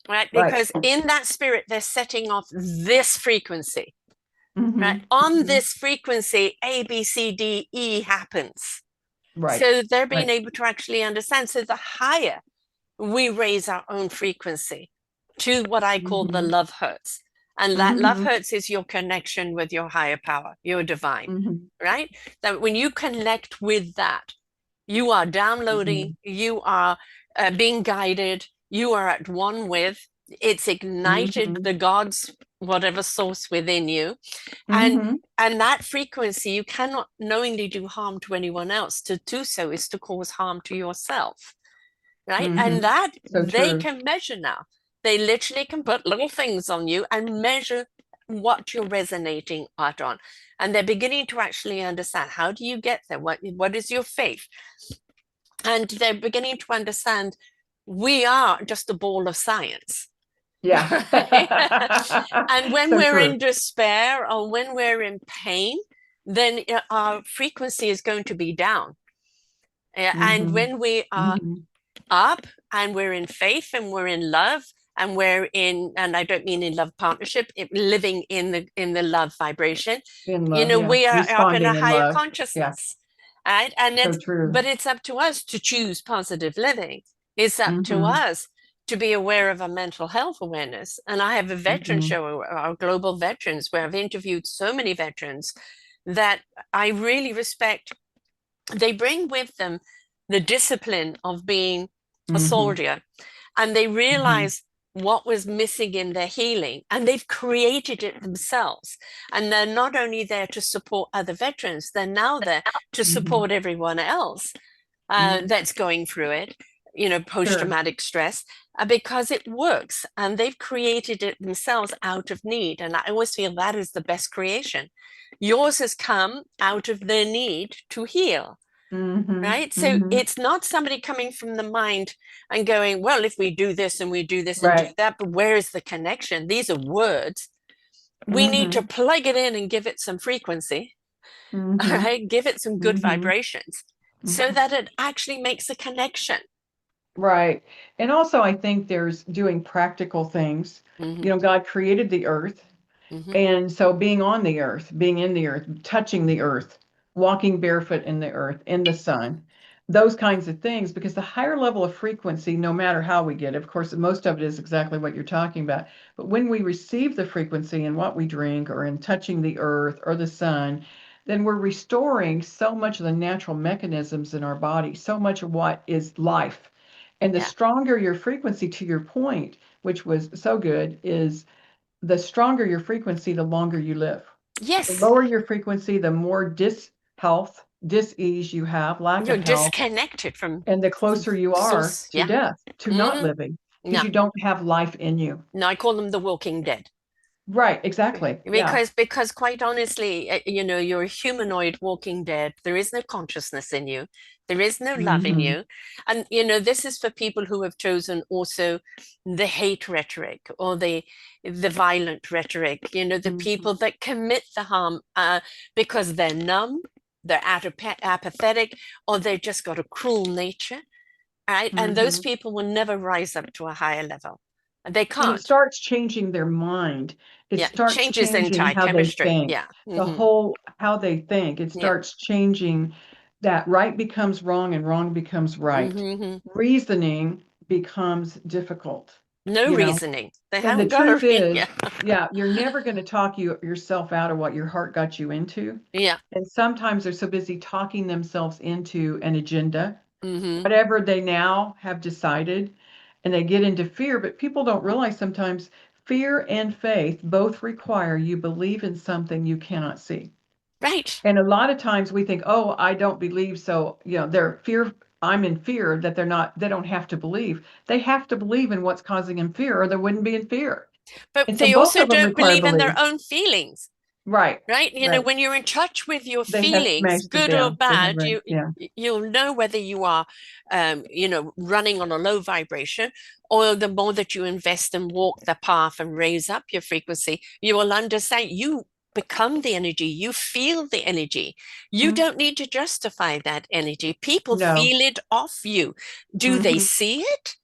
right? right. Because in that spirit, they're setting off this frequency, right? Hmm. On Hmm. this frequency, A, B, C, D, E happens. Right, So they're being right. able to actually understand. So the higher we raise our own frequency to what I call the Hmm. love hertz. And that love Hmm. hertz is your connection with your higher power, your divine, Hmm. right? That when you connect with that, you are downloading, Hmm. you are being guided, you are at one with, it's ignited Hmm. the God's whatever source within you. And Hmm. and that frequency, you cannot knowingly do harm to anyone else. To do so is to cause harm to yourself, right? Hmm. And that So they true. can measure now. They literally can put little things on you and measure what you're resonating out on. And they're beginning to actually understand, how do you get there? What is your faith? And they're beginning to understand we are just a ball of science. Yeah. And when So we're true. in despair or when we're in pain, then our frequency is going to be down. And Hmm. when we are Hmm. up and we're in faith and we're in love and we're in, and I don't mean in love partnership, living in the love vibration, In love, yeah. we are up in a Responding in higher love. Yeah. consciousness, right? And So it's, true. but it's up to us to choose positive living. It's up to Hmm. us to be aware of our mental health awareness. And I have a veteran Hmm. show, our global veterans, where I've interviewed so many veterans that I really respect. They bring with them the discipline of being a Hmm. soldier, and they Hmm. realize what was missing in their healing, and they've created it themselves. And they're not only there to support other veterans, they're now there to Hmm. support everyone else Hmm. that's going through it, Sure. post-traumatic stress, because it works, and they've created it themselves out of need. And I always feel that is the best creation. Yours has come out of their need to heal, Hmm. right? So Hmm. it's not somebody coming from the mind and going, well, if we do this and we do this and do Right. that, but where is the connection? These are words. We need to Hmm. plug it in and give it some frequency. All Mm-hmm. right, give it some good Mm-hmm. vibrations so Mm-hmm. that it actually makes a connection. Right. And also, I think there's doing practical things. Hmm. You know, God created the earth. Hmm. And so being on the earth, being in the earth, touching the earth, walking barefoot in the earth, in the sun, those kinds of things, because the higher level of frequency, no matter how we get it, of course, most of it is exactly what you're talking about. But when we receive the frequency in what we drink or in touching the earth or the sun, then we're restoring so much of the natural mechanisms in our body, so much of what is life. And the Yeah. stronger your frequency, to your point, which was so good, is the stronger your frequency, the longer you live. The Yes, lower your frequency, the more dis-health, dis-ease you have, lack you're of health, disconnected from and the closer you are source. to Yeah. death, to not Hmm. living, because Yeah. you don't have life in you. No, I call them the walking dead. Right, exactly. Yeah. Because quite honestly, you're a humanoid walking dead. There is no consciousness in you. There is no love in Hmm. you. And this is for people who have chosen also the hate rhetoric or the violent rhetoric, the Hmm. people that commit the harm because they're numb, they're apathetic, or they've just got a cruel nature, right? And those Hmm. people will never rise up to a higher level. They And it can't. starts changing their mind. It Yeah, starts changes the changing entire how they chemistry. think, Yeah. the Hmm. whole how they think. It Yeah. starts changing that right becomes wrong and wrong becomes right. Hmm. Reasoning becomes difficult, No you know. reasoning. They And the haven't got truth a yeah. is, yeah, you're never going to talk yourself out of what your heart got you into. Yeah. And sometimes they're so busy talking themselves into an agenda, Hmm. whatever they now have decided, and they get into fear. But people don't realize sometimes fear and faith both require you believe in something you cannot see. Right. And a lot of times we think, oh, I don't believe, so they're fear. I'm in fear that they don't have to believe. They have to believe in what's causing them fear, or they wouldn't be in fear. But And so they both also of them don't require believe in belief. their own feelings. Right, Right, right. when you're in touch with your They have feelings, smashed it good or down. They have bad, read, yeah. you'll know whether you are running on a low vibration, or the more that you invest and walk the path and raise up your frequency, you will understand you become the energy, you feel the energy. You Mm, don't need to justify that energy. People no. feel it off you. Do they Hmm. see it?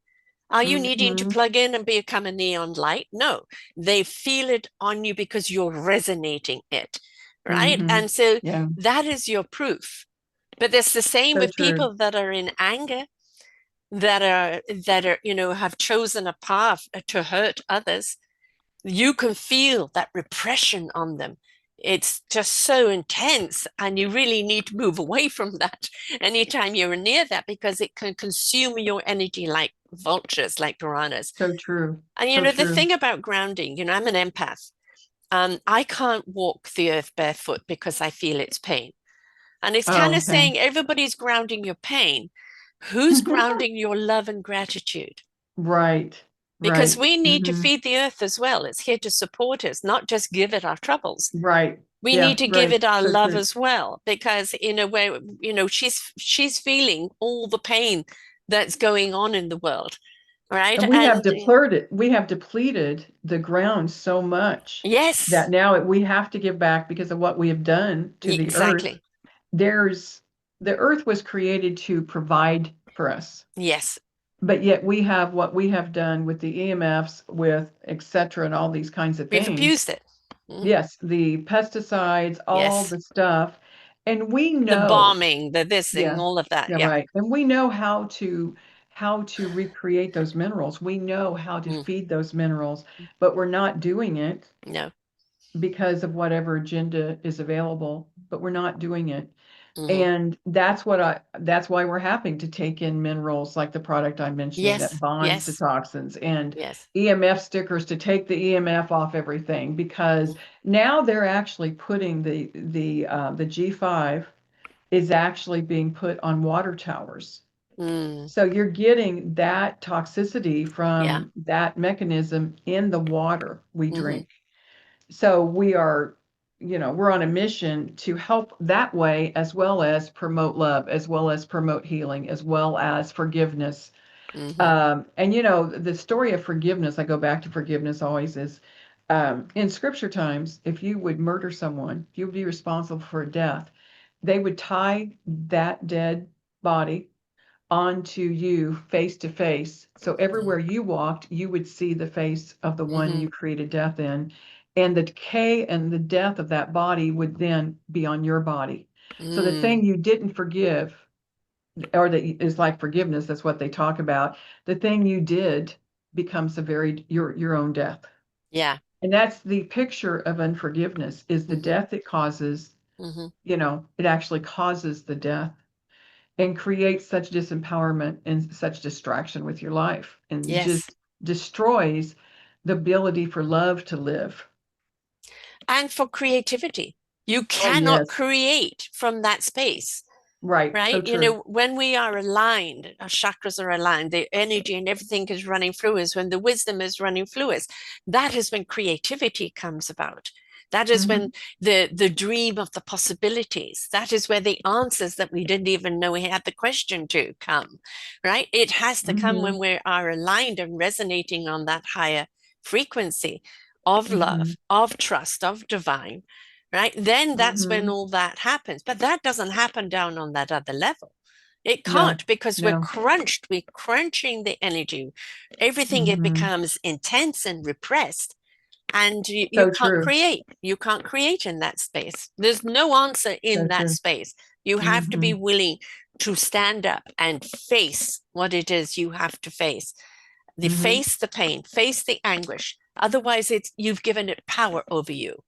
Are you needing to Hmm. plug in and become a neon light? No, they feel it on you because you're resonating it, right? Hmm. And so Yeah, that is your proof. But it's the same so with true. people that are in anger, that are, have chosen a path to hurt others. You can feel that repression on them. It's just so intense, and you really need to move away from that anytime you're near that because it can consume your energy like vultures, like piranhas. So true. And So the true. thing about grounding, I'm an empath. I can't walk the earth barefoot because I feel its pain. And it's kind Oh, of okay. saying everybody's grounding your pain. Who's grounding your love and gratitude? Right, Because right. we need to Hmm. feed the earth as well. It's here to support us, not just give it our troubles. Right. We Yeah, need to give right. it our So love true. as well, because in a way, she's feeling all the pain that's going on in the world, right? And And we have depleted the ground so much yes, that now we have to give back because of what we have done to the earth. exactly. There's the earth was created to provide for us. Yes, But yet we have what we have done with the EMFs, with et cetera, and all these kinds of we've things. abused it. Mhm. Yes, the pesticides, all Yes, the stuff. And we the know, bombing, the this thing, yeah, all of that. yeah, Yeah. right. And we know how to recreate those minerals. We know how to Mm, feed those minerals, but we're not doing it no. because of whatever agenda is available, but we're not doing it. Hmm. And that's why we're having to take in minerals like the product I'm mentioning that Yes, bonds the yes, toxins, and yes. EMF stickers to take the EMF off everything, because now they're actually putting the G5 is actually being put on water towers. Mm, So you're getting that toxicity yeah. from that mechanism in the water we Hmm. drink. So we're on a mission to help that way, as well as promote love, as well as promote healing, as well as forgiveness. Hmm. And the story of forgiveness, I go back to forgiveness always, is In scripture times, if you would murder someone, if you would be responsible for a death, they would tie that dead body onto you face to face. So everywhere you walked, you would see the face of the one Mm-hmm. you created death in. And the decay and the death of that body would then be on your body. So the Mm. thing you didn't forgive, or that is like forgiveness, that's what they talk about. The thing you did becomes your own death. Yeah. And that's the picture of unforgiveness is the Mm-hmm. death it causes, Mm-hmm. it actually causes the death and creates such disempowerment and such distraction with your life and Yes. just destroys the ability for love to live. And for creativity. You Oh, cannot yes. create from that space, Right. So right? true. When we are aligned, our chakras are aligned, the energy and everything is running through us, when the wisdom is running through us, that is when creativity comes about. That is when Hmm. the dream of the possibilities, that is where the answers that we didn't even know we had the question to come, right? It has to come when Hmm. we are aligned and resonating on that higher frequency of Hmm. love, of trust, of divine, right? Then that's when Hmm. all that happens. But that doesn't happen down on that other level. It No, can't because we're no. crunched, we're crunching the energy. Everything it Hmm. becomes intense and repressed. And you So can't true. create. You can't create in that space. There's no answer So in that true. space. You have to Hmm. be willing to stand up and face what it is you have to face. Hmm. Face the pain, face the anguish. Otherwise, it's you've given it power over you,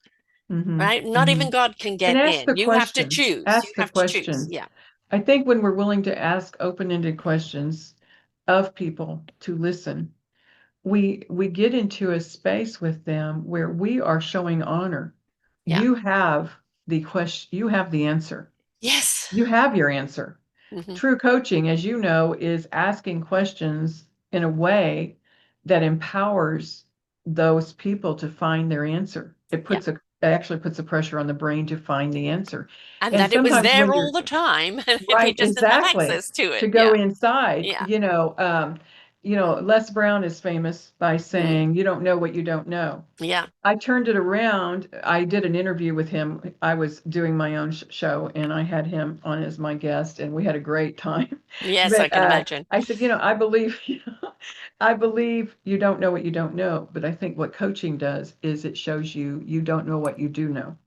Hmm. right? Not Hmm. even God can And get ask the in. You have to questions. choose. You Ask the have to choose. questions. Yeah. I think when we're willing to ask open-ended questions of people to listen, we get into a space with them where we are showing honor. Yeah. You have the question, you have the answer. Yes. You have your answer. Hmm. True coaching, as you know, is asking questions in a way that empowers those people to find their answer. Yeah. It actually puts a pressure on the brain to find the answer. And And that it was sometimes there when all you're the time. And we right, just didn't have exactly. access to it. To Yeah. go inside, Yeah. Les Brown is famous by Mm. saying, "You don't know what you don't know." Yeah. I turned it around. I did an interview with him. I was doing my own show, and I had him on as my guest, and we had a great time. Yes, I But can imagine. I said, I believe, I believe you don't know what you don't know. But I think what coaching does is it shows you you don't know what you do know.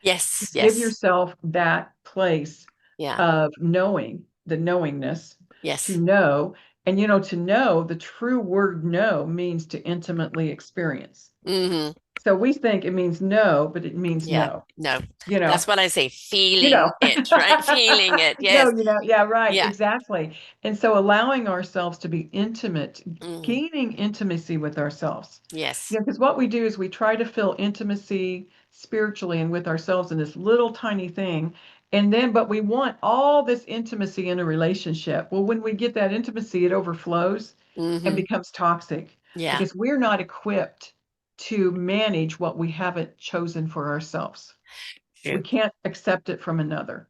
Yes. Give Yes. yourself that place Yeah. of knowing, the knowingness to Yes. know. And to know, the true word know means to intimately experience. Hmm. So we think it means no, but it means Yeah. no. No. You That's know, what I say. you Feeling know. it, right? Feeling it. No, Yes. yeah, right, Yeah. exactly. And so allowing ourselves to be intimate, Mm. gaining intimacy with ourselves. Yes. Because what we do is we try to fill intimacy spiritually and with ourselves in this little tiny thing. But we want all this intimacy in a relationship. Well, when we get that intimacy, it overflows and Hmm. becomes toxic Yeah. because we're not equipped to manage what we haven't chosen for ourselves. We True. can't accept it from another.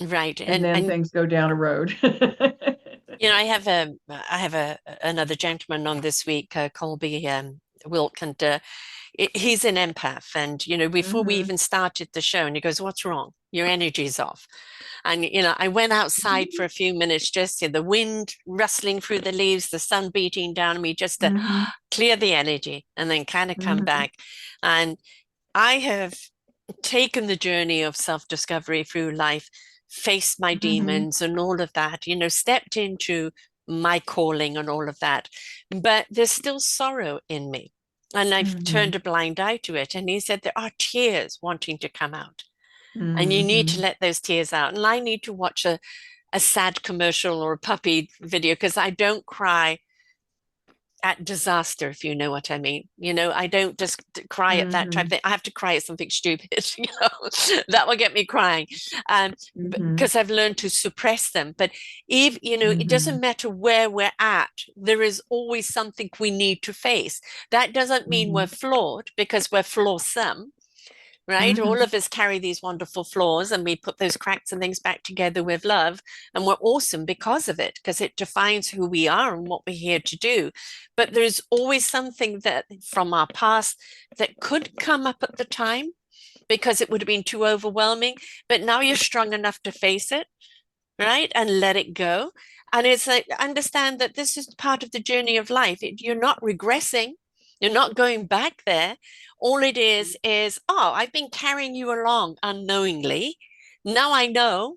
Right. And And then and things go down a road. I have another gentleman on this week, Colby Wilk, and he's an empath. And before we Hmm. even started the show, and he goes, "What's wrong? Your energy's off." And I went outside for a few minutes, just the wind rustling through the leaves, the sun beating down on me, just to Hmm. clear the energy, and then kind of come Hmm. back. And I have taken the journey of self-discovery through life, faced my Hmm. demons and all of that, stepped into my calling and all of that. But there's still sorrow in me. And I've turned Hmm. a blind eye to it. And he said, there are tears wanting to come out. And you need to Hmm. let those tears out. And I need to watch a sad commercial or a puppy video because I don't cry at disaster, if you know what I mean. I don't just cry at that type of Hmm. thing. I have to cry at something stupid, that will get me crying. Hmm. Because I've learned to suppress them. But if, it doesn't Hmm. matter where we're at, there is always something we need to face. That doesn't mean we're Hmm. flawed because we're flawsome, right? All Mhm. of us carry these wonderful flaws and we put those cracks and things back together with love. And we're awesome because of it, because it defines who we are and what we're here to do. But there's always something that from our past that could come up at the time because it would have been too overwhelming. But now you're strong enough to face it, right? And let it go. And it's like, understand that this is part of the journey of life. You're not regressing, you're not going back there. All it is, oh, I've been carrying you along unknowingly. Now I know,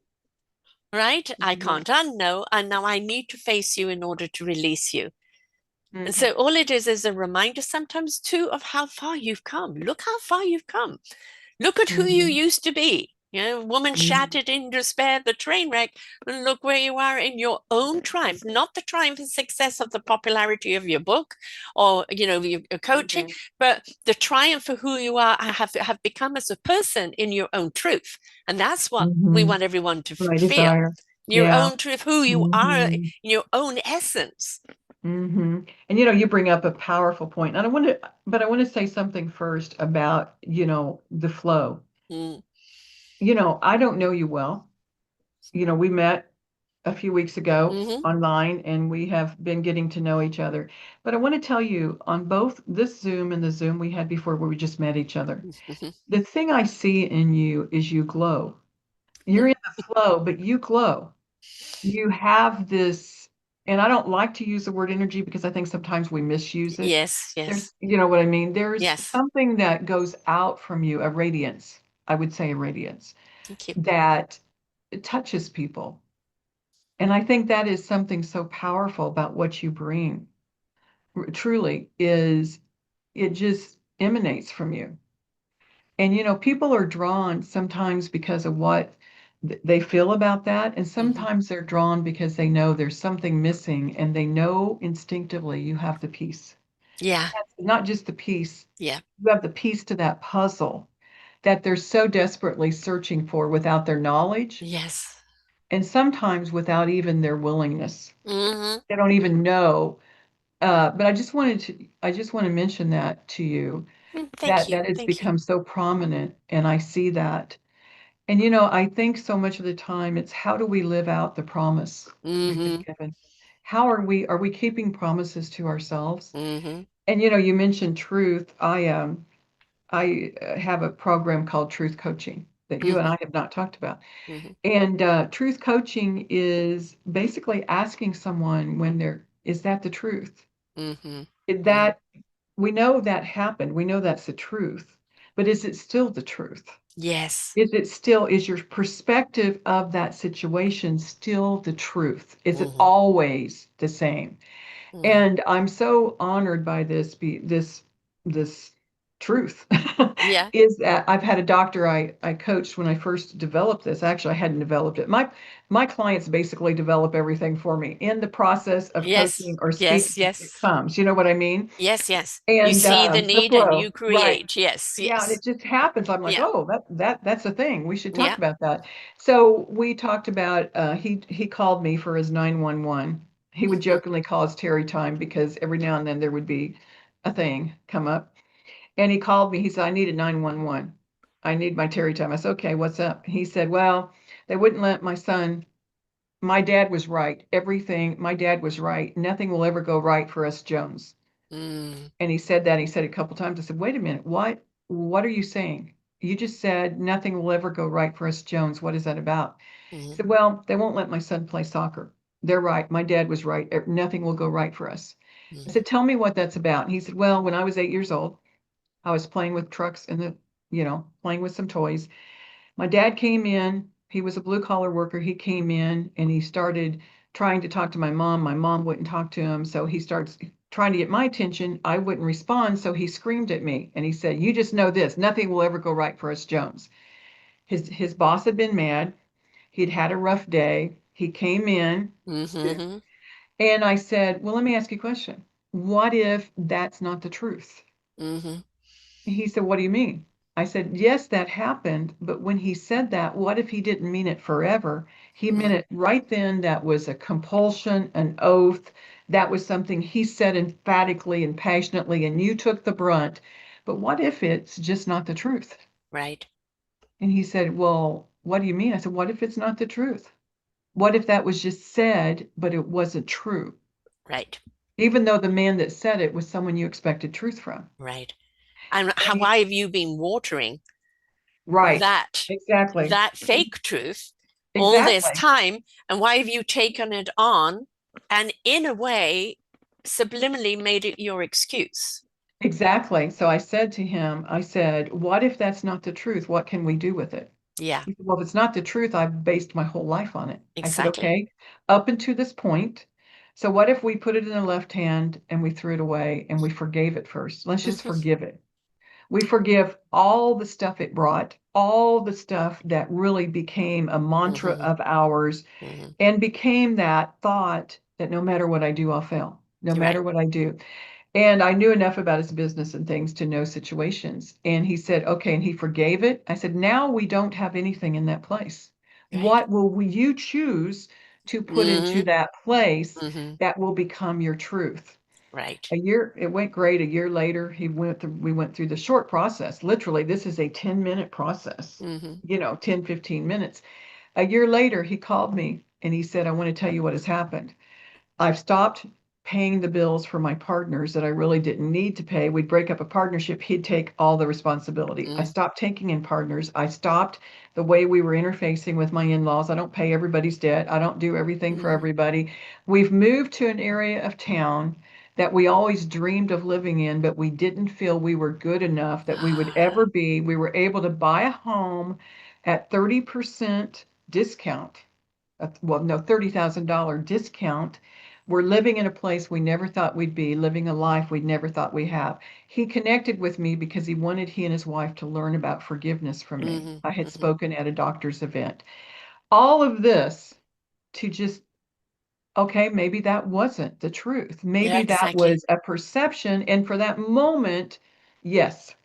right? I Mhm. can't unknow. And now I need to face you in order to release you. And so Mhm. all it is a reminder sometimes too of how far you've come. Look how far you've come. Look at who you Mhm. used to be. You know, woman Mhm. shattered in despair, the train wreck, and look where you are in your own triumph, not the triumph and success of the popularity of your book or, your coaching, Mhm. but the triumph for who you are, have become as a person in your own truth. And that's what we Mhm. want everyone to My feel. desire. Your Yeah. own truth, who you are, in Mhm. your own essence. Mhm. And you bring up a powerful point. And I want to say something first about, the flow. Mm, I don't know you well. We met a few weeks ago hmm online and we have been getting to know each other. But I want to tell you on both this Zoom and the Zoom we had before where we just met each other, hmm the thing I see in you is you glow. You're in the flow, but you glow. You have this, and I don't like to use the word energy because I think sometimes we misuse it. Yes, There's, yes, you know what I mean? There's yes. something that goes out from you, a radiance, I would say a radiance, Thank you. that touches people. And I think that is something so powerful about what you bring, truly, is it just emanates from you. And people are drawn sometimes because of what they feel about that. And hmm sometimes they're drawn because they know there's something missing and they know instinctively you have the piece. Yeah, That's not just the piece, yeah, you have the piece to that puzzle that they're so desperately searching for without their knowledge yes. and sometimes without even their willingness. hmm They don't even know. But I just want to mention that to you Thank that you. it's Thank you. become so prominent, and I see that. And I think so much of the time it's how do we live out the promise we've been hmm given? How are we keeping promises to ourselves? hmm And you mentioned truth. I have a program called Truth Coaching that you and hmm I have not talked about. hmm And truth coaching is basically asking someone when is that the truth? hmm Is hmm that we know that happened. We know that's the truth, but is it still the truth? Yes. Is your perspective of that situation still the truth? Is it hmm always the same? hmm And I'm so honored by this truth Yeah. is that I've had a doctor I coached when I first developed this. Actually, I hadn't developed it. My clients basically develop everything for me. In the process of Yes. coaching or Yes. speaking, it Yes. comes. You know what I mean? Yes. Yes. You And see the the need and flow, you right. create. Yes. Yeah, and Yes. it just happens. I'm like, Yeah. oh, that's a thing. We should talk Yeah. about that. So we talked about he called me for his 911. He would jokingly call his Terry time because every now and then there would be a thing come up. And he called me. He said, I need a 911. I need my Terry time. I said, okay, what's up? He said, well, they wouldn't let my son. My dad was right. My dad was right. Nothing will ever go right for us Jones. Mm-hmm. And he said that. He said it a couple times. I said, wait a minute. What are you saying? You just said nothing will ever go right for us Jones. What is that about? He said, well, they won't let my son play soccer. They're right. My dad was right. Nothing will go right for us. I hmm said, tell me what that's about. And he said, well, when I was 8 years old, I was playing with trucks and playing with some toys. My dad came in. He was a blue collar worker. He came in and he started trying to talk to my mom. My mom wouldn't talk to him. So he starts trying to get my attention. I wouldn't respond. So he screamed at me and he said, you just know this, nothing will ever go right for us Jones. His boss had been mad. He'd had a rough day. He came in hmm and I said, well, let me ask you a question. What if that's not the truth? hmm He said, what do you mean? I said, yes, that happened. But when he said that, what if he didn't mean it forever? He meant it right then. That was a compulsion, an oath. That was something he said emphatically and passionately, and you took the brunt. But what if it's just not the truth? Right. And he said, well, what do you mean? I said, what if it's not the truth? What if that was just said, but it wasn't true? Right. Even though the man that said it was someone you expected truth from. Right. And And he, why have you been watering right, that exactly. that fake truth all this Exactly. time? And why have you taken it on and in a way subliminally made it your excuse? Exactly. So I said to him, I said, what if that's not the truth? What can we do with it? Yeah, He said, well, if it's not the truth, I've based my whole life on it. I said, exactly. okay, up until this point. So what if we put it in the left hand and we threw it away and we forgave it first? Let's just Hmm. forgive it. We forgive all the stuff it brought, all the stuff that really became a mantra Hmm. of ours Hmm. and became that thought that no matter what I do, I'll fail. No Right. matter what I do. And I knew enough about his business and things to know situations. And he said, okay, and he forgave it. I said, now we don't have anything in that place. Right. What will you choose to put into Hmm. that place Hmm. that will become your truth? Right. A year, it went great. A year later, we went through the short process. Literally, this is a 10-minute process, Hmm. 10, 15 minutes. A year later, he called me and he said, I want to tell you what has happened. I've stopped paying the bills for my partners that I really didn't need to pay. We'd break up a partnership, he'd take all the responsibility. I Hmm. stopped taking in partners. I stopped the way we were interfacing with my in laws. I don't pay everybody's debt, I don't do everything for Hmm. everybody. We've moved to an area of town that we always dreamed of living in, but we didn't feel we were good enough that we would ever Ah. be. We were able to buy a home at 30% discount, well, no, $30,000 discount. We're living in a place we never thought we'd be, living a life we never thought we'd have. He connected with me because he wanted he and his wife to learn about forgiveness from me. Hmm. I had Hmm. spoken at a doctor's event. All of this to just, okay, maybe that wasn't the truth. Yeah, Maybe that exactly. was a perception. And for that moment, yes,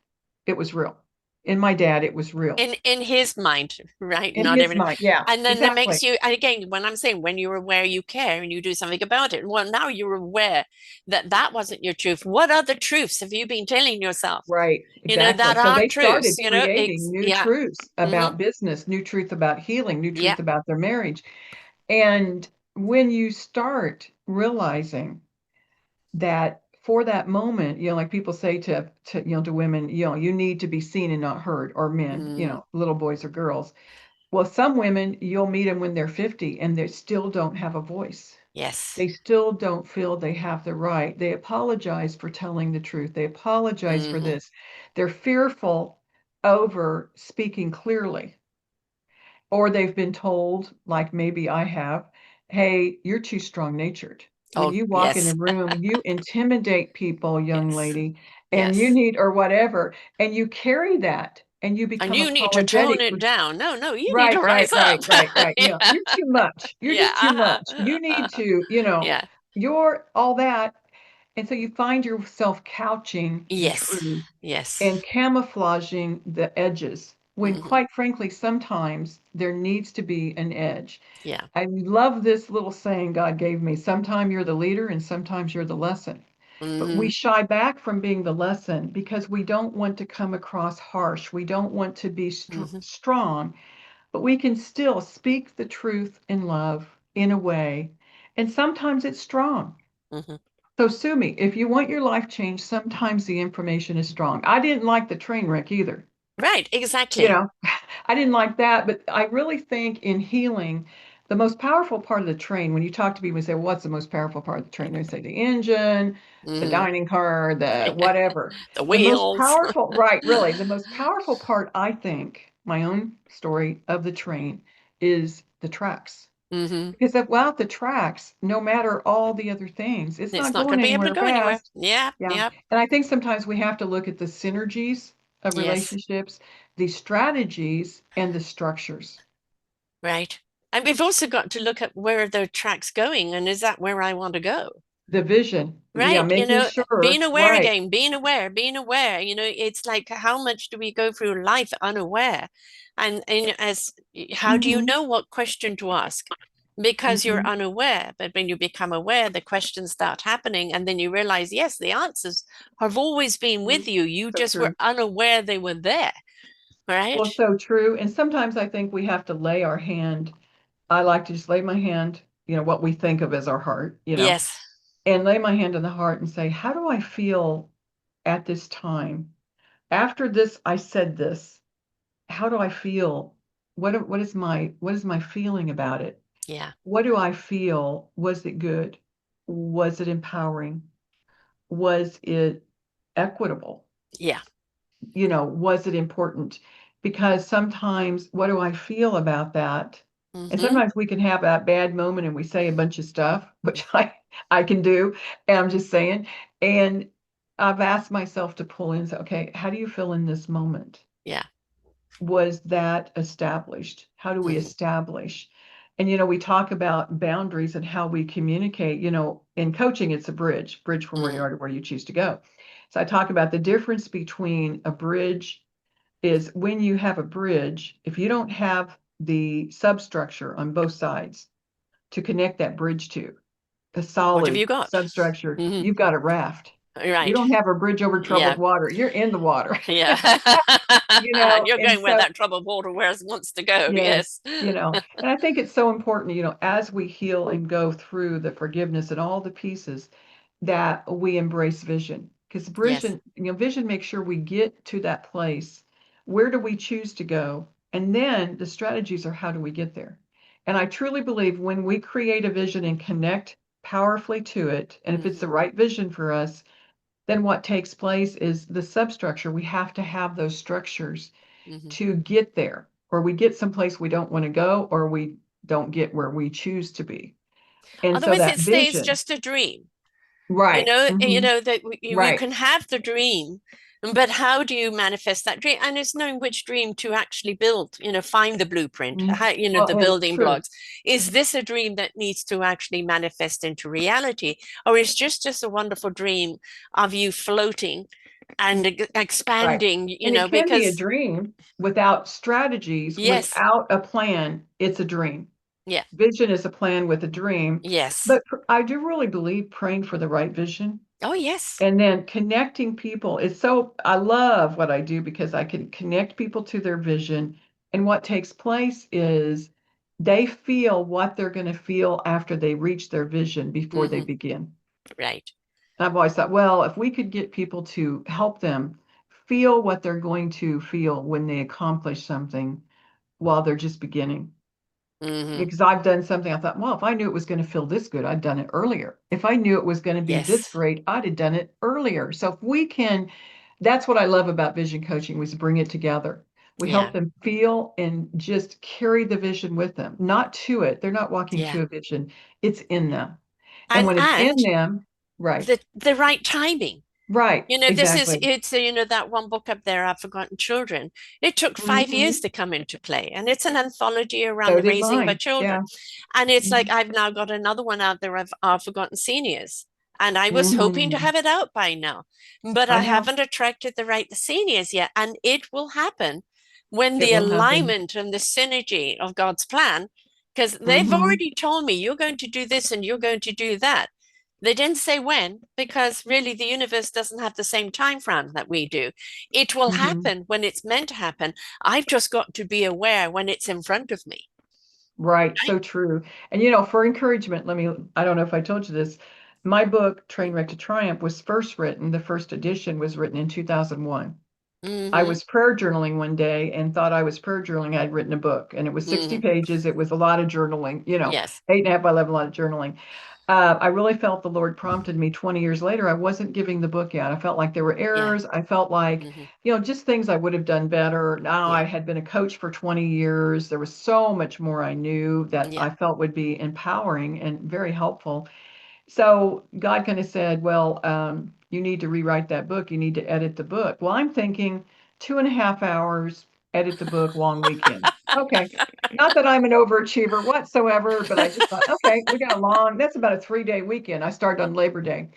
it was real. In my dad, it was real. In his mind, right? In Not his everything. mind, yeah, And then that exactly. makes you, and again, when I'm saying when you're aware you care and you do something about it, well, now you're aware that that wasn't your truth. What other truths have you been telling yourself? Right, That exactly. So they aren't started truths, creating it's, new yeah. truths Hmm. about business, new truth about healing, new Yeah. truth about their marriage. And when you start realizing that for that moment, like people say to women, you need to be seen and not heard, or men, Mm, little boys or girls. Well, some women, you'll meet them when they're 50 and they still don't have a voice. yes. They still don't feel they have the right. They apologize for telling the truth. They apologize for Hmm. this. They're fearful over speaking clearly. Or they've been told, like maybe I have, hey, you're too strong natured. When Oh, you walk in a yes. room, you intimidate people, young Yes. lady, and you Yes. need, or whatever, and you carry that and you And become you need to tone apologetic it for. down. No, no, you need to Right, right, rise right, up. right, right. Yeah. You're too much. You're Yeah. just too much. You need to, Yeah. you're all that. And so you find yourself couching the Yes. truth Yes. and camouflaging the edges when, Hmm. quite frankly, sometimes there needs to be an edge. Yeah. I love this little saying God gave me. Sometimes you're the leader and sometimes you're the lesson. But we Hmm. shy back from being the lesson because we don't want to come across harsh. We don't want to be Hmm. strong, but we can still speak the truth in love in a way. And sometimes it's strong. Hmm. So sue me. If you want your life changed, sometimes the information is strong. I didn't like the train wreck either. Right. You Exactly. know, I didn't like that, but I really think in healing, the most powerful part of the train, when you talk to people and say, well, what's the most powerful part of the train? They say the engine, the Hmm. dining car, the whatever. The The most wheels. powerful, right, really, the most powerful part, I think, my own story of the train is the tracks. Hmm. Because without the tracks, no matter all the other things, it's It's not not going going to be able to anywhere go anywhere. fast. Yeah. Yeah. Yeah. And I think sometimes we have to look at the synergies of Yes. relationships, the strategies, and the structures. Right. And we've also got to look at where the track's going and is that where I want to go? The vision. Yeah, Right. making sure, Being aware right. again, being aware, being aware. It's like how much do we go through life unaware? And as how do you Hmm. know what question to ask? Because you're Hmm. unaware. But when you become aware, the questions start happening, and then you realize, yes, the answers have always been with you. You So just were true. unaware they were there. Right? Well, so true. And sometimes I think we have to lay our hand. I like to just lay my hand, what we think of as our heart, Yes. and lay my hand on the heart and say, how do I feel at this time? After this, I said this. How do I feel? What is my feeling about it? Yeah. What do I feel? Was it good? Was it empowering? Was it equitable? Yeah. Was it important? Because sometimes, what do I feel about that? And Mm-hmm. sometimes we can have that bad moment and we say a bunch of stuff, which I can do. And I'm just saying. And I've asked myself to pull in and say, okay, how do you feel in this moment? Yeah. Was that established? How do we Mm-hmm. establish? And we talk about boundaries and how we communicate. In coaching, it's a bridge from where you Mm-hmm. are to where you choose to go. So I talk about the difference between a bridge is when you have a bridge, if you don't have the substructure on both sides to connect that bridge to, a What have solid you got? substructure, Mm-hmm. you've got a raft. You Right. don't have a bridge over Yeah. troubled water. You're in the water. Yeah. And you're And going where so that troubled water wants to go. yes, Yes. and I think it's so important, as we heal and go through the forgiveness and all the pieces, that we embrace vision. Because Yes. vision makes sure we get to that place. Where do we choose to go? And then the strategies are how do we get there? And I truly believe when we create a vision and connect powerfully to it, and if it's Mm-hmm. the right vision for us, then what takes place is the substructure. We have to have those structures Mm-hmm. to get there, or we get someplace we don't want to go, or we don't get where we choose to be. And so Otherwise, that it stays vision, just a dream. right? You Hmm. know that you Right. can have the dream, but how do you manifest that dream? And it's knowing which dream to actually build. Find the blueprint. Mhm. How, Well, the and building true. blocks. Is this a dream that needs to actually manifest into reality, or is just a wonderful dream of you floating and Right. expanding? And it can be a Because dream without strategies, yes, without a plan. It's a dream. yeah, Vision is a plan with a dream. yes, But I do really believe praying for the right vision oh yes, and then connecting people is so, I love what I do because I can connect people to their vision. And what takes place is they feel what they're going to feel after they reach their vision before they hmm, begin. right, And I've always thought, well, if we could get people to help them feel what they're going to feel when they accomplish something while they're just beginning, hmm, because I've done something I thought, well, if I knew it was going to feel this good, I'd done it earlier. If I knew it was going to be this yes, great, I'd have done it earlier. So if we can, that's what I love about vision coaching was bring it together. We help yeah, them feel and just carry the vision with them, not to it. They're not walking yeah, to a vision. It's in them. And and when it's in and them, right, the right timing. right, This is exactly. it's that one book up there, I've Forgotten Children. It took 5 years Hmm. to come into play, and it's an anthology around So the did raising of our mine. children. Yeah. And it's like Hmm. I've now got another one out there of our Forgotten Seniors. And I was hoping to Hmm. have it out by now, but I I know haven't attracted the right seniors yet. And it will happen when it the will happen. alignment and the synergy of God's plan, because they've Hmm. already told me you're going to do this and you're going to do that. They didn't say when, because really the universe doesn't have the same time frame that we do. It will Hmm. happen when it's meant to happen. I've just got to be aware when it's in front of me. Right, Right? so true. And for encouragement, I don't know if I told you this. My book, Trainwreck to Triumph, was first written, the first edition was written in 2001. I Mm-hmm. was prayer journaling one day and thought I was prayer journaling. I'd written a book and it was 60 Mm-hmm. pages. It was a lot of journaling, Yes. 8.5 by 11, a lot of journaling. I really felt the Lord prompted me 20 years later. I wasn't giving the book out. I felt like there were Yeah. errors. I felt like, Mm-hmm. just things I would have done better. Now Yeah. I had been a coach for 20 years. There was so much more I knew that Yeah. I felt would be empowering and very helpful. So God kind of said, well, you need to rewrite that book. You need to edit the book. Well, I'm thinking 2.5 hours, edit the book, long weekend. Okay. Not that I'm an overachiever whatsoever, but I just thought, okay, we got that's about a 3-day weekend. I started on Labor Day.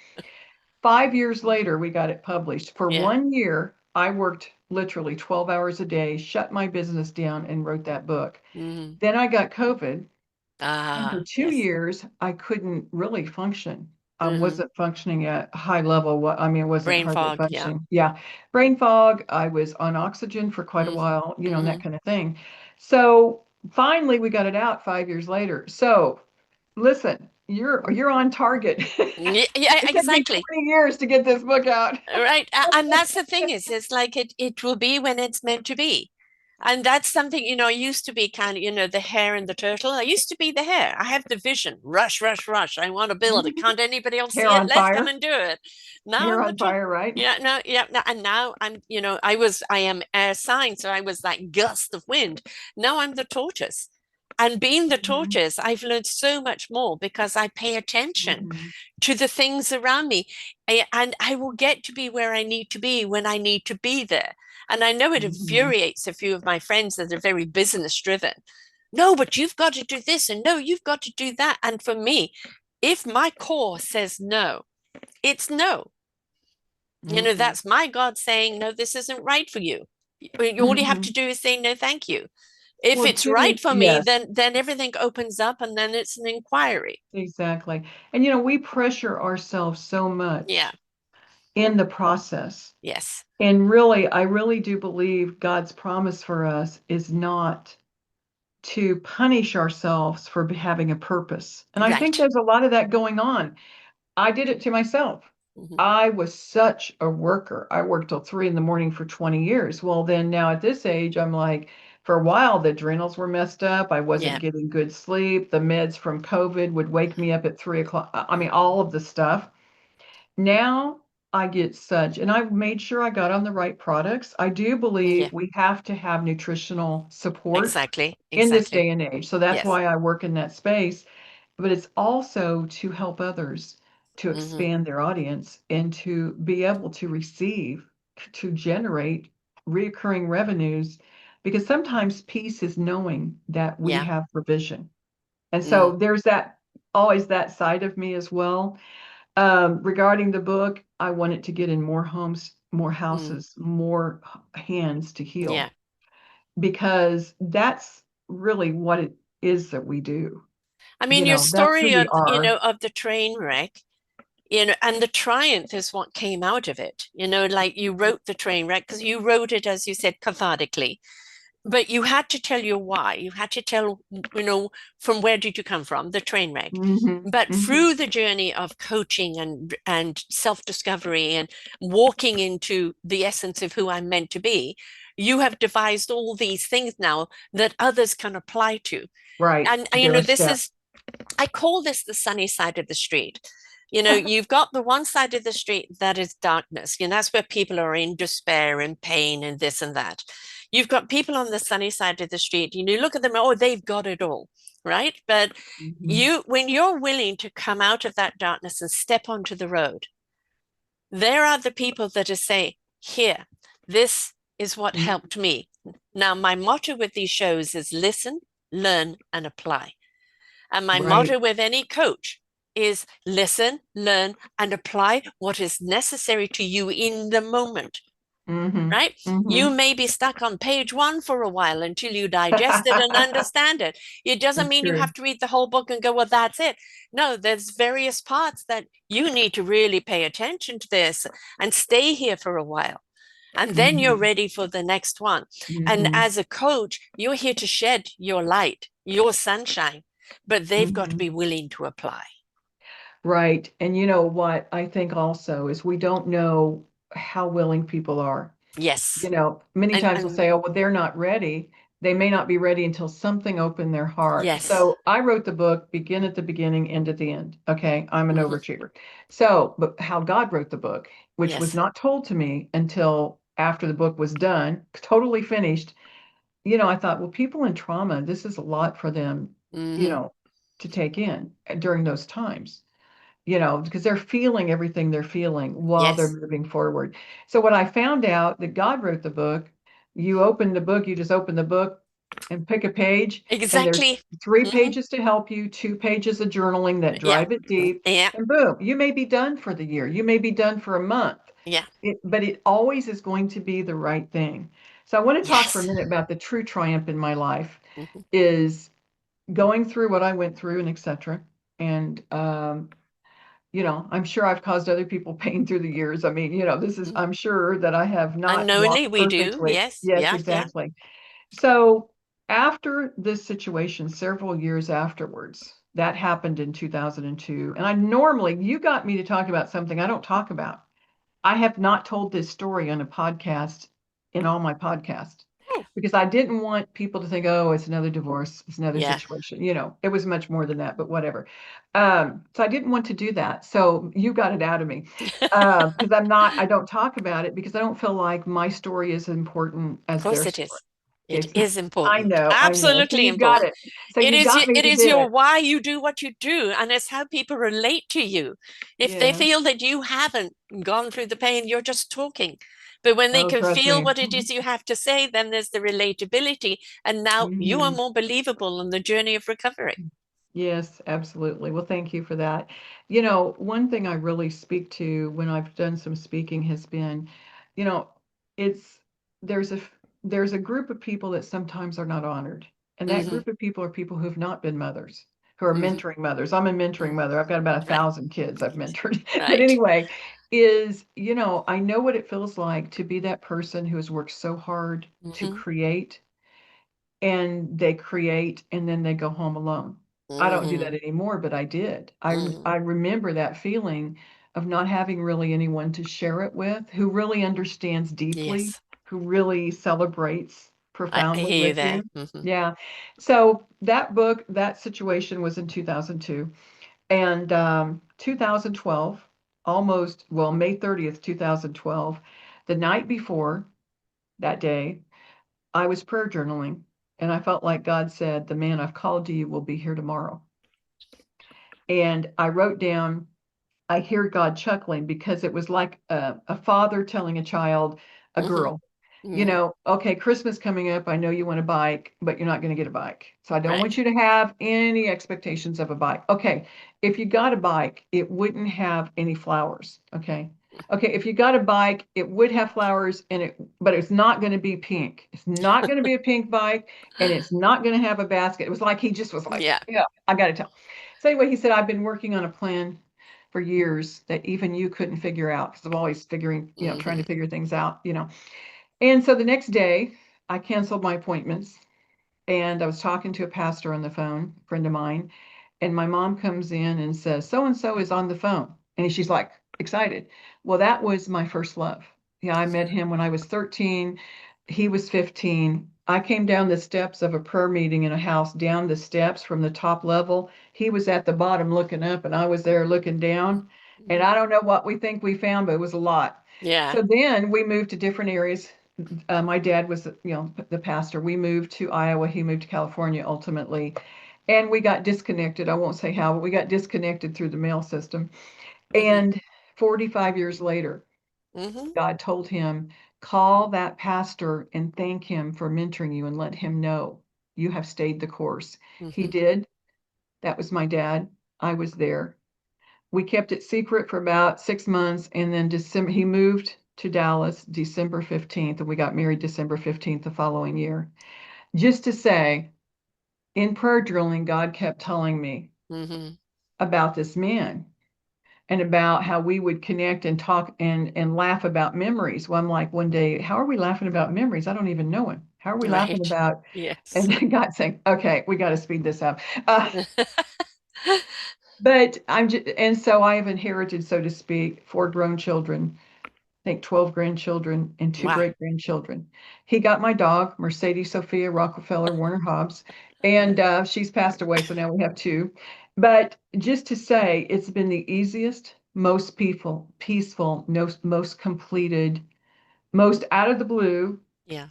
5 years later, we got it published. For Yeah. 1 year, I worked literally 12 hours a day, shut my business down, and wrote that book. Mm-hmm. Then I got COVID. And for Ah, two yes. years, I couldn't really function. Hmm. wasn't functioning at high level. What I mean, I wasn't Brain hardly fog. Yeah. functioning. Yeah, brain fog. I was on oxygen for quite a Mm-hmm. while, and that Mm-hmm. kind of thing. So finally, we got it out 5 years later. So listen, you're on target. Yeah, yeah, It took me exactly. 20 years to get this book out. Right. And that's the thing is, it's like it will be when it's meant to be. And that's something, I used to be kind of, the hare and the turtle. I used to be the hare. I have the vision. Rush, rush, rush. I want to build it. Can't anybody else Hair see it? on Let's come fire. and do it. Now Hair I'm the on turtle. fire, right? Yeah, no, yeah, no, and now I am air sign, so I was that gust of wind. Now I'm the tortoise. And being the Hmm. tortoise, I've learned so much more because I pay attention Hmm. to the things around me. And I will get to be where I need to be when I need to be there. And I know it Hmm. infuriates a few of my friends that are very business driven. No, but you've got to do this, and no, you've got to do that. And for me, if my core says no, it's no. Hmm. That's my God saying, no, this isn't right for you. All you have to Hmm. do is say no, thank you. If Well, it's right too, for me, yes. then everything opens up, and then it's an inquiry. Exactly. And we pressure ourselves so Yeah. much in the process. Yes. And really, I really do believe God's promise for us is not to punish ourselves for having a purpose. And I think Right. there's a lot of that going on. I did it to myself. Hmm. I was such a worker. I worked till 3 in the morning for 20 years. Well, then now at this age, I'm like, for a while, the adrenals were messed up. I wasn't Yeah. getting good sleep. The meds from COVID would wake me up at 3 o'clock. I mean, all of the stuff. Now I get such, and I've made sure I got on the right products. I do Yeah. believe we have to have nutritional support Exactly. in this Exactly. day and age. So that's Yes. why I work in that space. But it's also to help others to Hmm. expand their audience and to be able to receive, to generate reoccurring revenues. Because sometimes peace is knowing that we Yeah. have provision. And Mm. so there's that always that side of me as well. Regarding the book, I want it to get in more homes, more Mm. houses, more hands to Yeah. heal, because that's really what it is that we do. I mean, your That's who story we of, are. of the train wreck, and the triumph is what came out of it. Like you wrote the train wreck because you wrote it, as you said, cathartically. But you had to tell your why. You had to tell, from where did you come from, the train wreck. Hmm. But Hmm. through the journey of coaching and self-discovery and walking into the essence of who I'm meant to be, you have devised all these things now that others can apply to. Right. And There are this steps. is, I call this the sunny side of the street. You've got the one side of the street that is darkness. That's where people are in despair and pain and this and that. You've got people on the sunny side of the street. You look at them, oh, they've got it all, right? But Hmm. when you're willing to come out of that darkness and step onto the road, there are the people that are saying, here, this is what Hmm. helped me. Now, my motto with these shows is listen, learn, and apply. And my Right. motto with any coach is listen, learn, and apply what is necessary to you in the moment, Hmm. right? You Hmm. may be stuck on page one for a while until you digest it and understand it. It doesn't It's mean you true. have to read the whole book and go, well, that's it. No, there's various parts that you need to really pay attention to this and stay here for a while. And then you're Hmm. ready for the next one. And Hmm. as a coach, you're here to shed your light, your sunshine, but they've got to Hmm. be willing to apply. Right. And you know what I think also is we don't know how willing people are. Yes. Many And times we'll say, oh, well, they're not ready. They may not be ready until something opened their heart. yes. So I wrote the book, begin at the beginning, end at the end. Okay. I'm an Hmm. overachiever. So, but how God wrote the book, which was Yes. not told to me until after the book was done, totally finished, I thought, well, people in trauma, this is a lot for them, you Hmm. know, to take in during those times, because they're feeling everything they're feeling while they're Yes. moving forward. So when I found out that God wrote the book, you open the book, you just open the book and pick a page, and there's Exactly. three Hmm. pages to help you, 2 pages of journaling that Yeah. drive it deep, Yeah. and boom, you may be done for the year. You may be done for a month. Yeah. But it always is going to be the right thing. So I want to talk for a Yes. minute about the true triumph in my life Hmm. is going through what I went through and etc. And I'm sure I've caused other people pain through the years. I mean, Mhm. I'm sure that I have not Unknowingly, walked we do. perfectly. Yes. Yes, Yeah. Yeah. exactly. So after this situation, several years afterwards, that happened in 2002. And you got me to talk about something I don't talk about. I have not told this story on a podcast in all my podcasts Oh, because I didn't want people to think, oh, it's another divorce, it's another yeah. situation. It was much more than that, but whatever. So I didn't want to do that. So you got it out of me because I don't talk about it because I don't feel like my story is important Of as course their it story. is. It It's, is I important. know, I know. So Absolutely you got important. it. So you got me It to is do your it. why you do what you do, and it's how people relate to you. If they Yeah. feel that you haven't gone through the pain, you're just talking. But when they Oh, can trust feel me. what it is you have to say, then there's the relatability, and now you are Mhm. more believable on the journey of recovery. Yes, absolutely. Well, thank you for that. One thing I really speak to when I've done some speaking has been, you know, it's there's a group of people that sometimes are not honored. And that Hmm. group of people are people who have not been mothers, who are Hmm. mentoring mothers. I'm a mentoring Hmm. mother. I've got about a Right. thousand kids I've mentored. But Right. anyway, I know what it feels like to be that person who has worked so hard to Hmm. create and they create and then they go home alone. I don't do that Hmm. anymore, but I did. I Hmm. remember that feeling of not having really anyone to share it with who really understands deeply, Yes. who really celebrates I profoundly hear you with there. you. Hmm. Yeah. So that situation was in 2002. And 2012, May 30th, 2012, the night before that day, I was prayer journaling and I felt like God said, the man I've called to you will be here tomorrow. And I wrote down, I hear God chuckling because it was like a father telling a child, a Hmm. girl, Hmm. okay, Christmas coming up. I know you want a bike, but you're not going to get a bike. So I don't Right. want you to have any expectations of a bike. Okay, if you got a bike, it wouldn't have any flowers. Okay. Okay, if you got a bike, it would have flowers in it, but it's not going to be pink. It's not going to be a pink bike, and it's not going to have a basket. It was like he just was like, Yeah. yeah, I got to tell. So anyway, he said, I've been working on a plan for years that even you couldn't figure out because I'm always trying to Hmm. figure things out. And so the next day, I canceled my appointments and I was talking to a pastor on the phone, a friend of mine, and my mom comes in and says, so and so is on the phone. And she's like excited. Well, that was my first love. Yeah, I met him when I was 13. He was 15. I came down the steps of a prayer meeting in a house, down the steps from the top level. He was at the bottom looking up, and I was there looking down. And Hmm. I don't know what we think we found, but it was a lot. Yeah. So then we moved to different areas. My dad was, the pastor. We moved to Iowa. He moved to California ultimately. And we got disconnected. I won't say how, but we got disconnected through the mail system. Hmm. And 45 years later, Hmm. God told him, call that pastor and thank him for mentoring you and let him know you have stayed the course. He Hmm. did. That was my dad. I was there. We kept it secret for about 6 months. And then he moved to Dallas December 15th, and we got married December 15th the following year. Just to say, in prayer drilling, God kept telling me Hmm. about this man and about how we would connect and talk and laugh about memories. Well, I'm like, one day, how are we laughing about memories? I don't even know him. How are we laughing Right. about? And Yes. then God saying, okay, we got to speed this up. But and so I have inherited, so to speak, four grown children, I think 12 grandchildren and two Wow. great grandchildren. He got my dog, Mercedes Sophia Rockefeller Warner Hobbs, Uh, and she's passed away, so now we have two. But just to say, it's been the easiest, most peaceful, most completed, most out of the blue. yeah.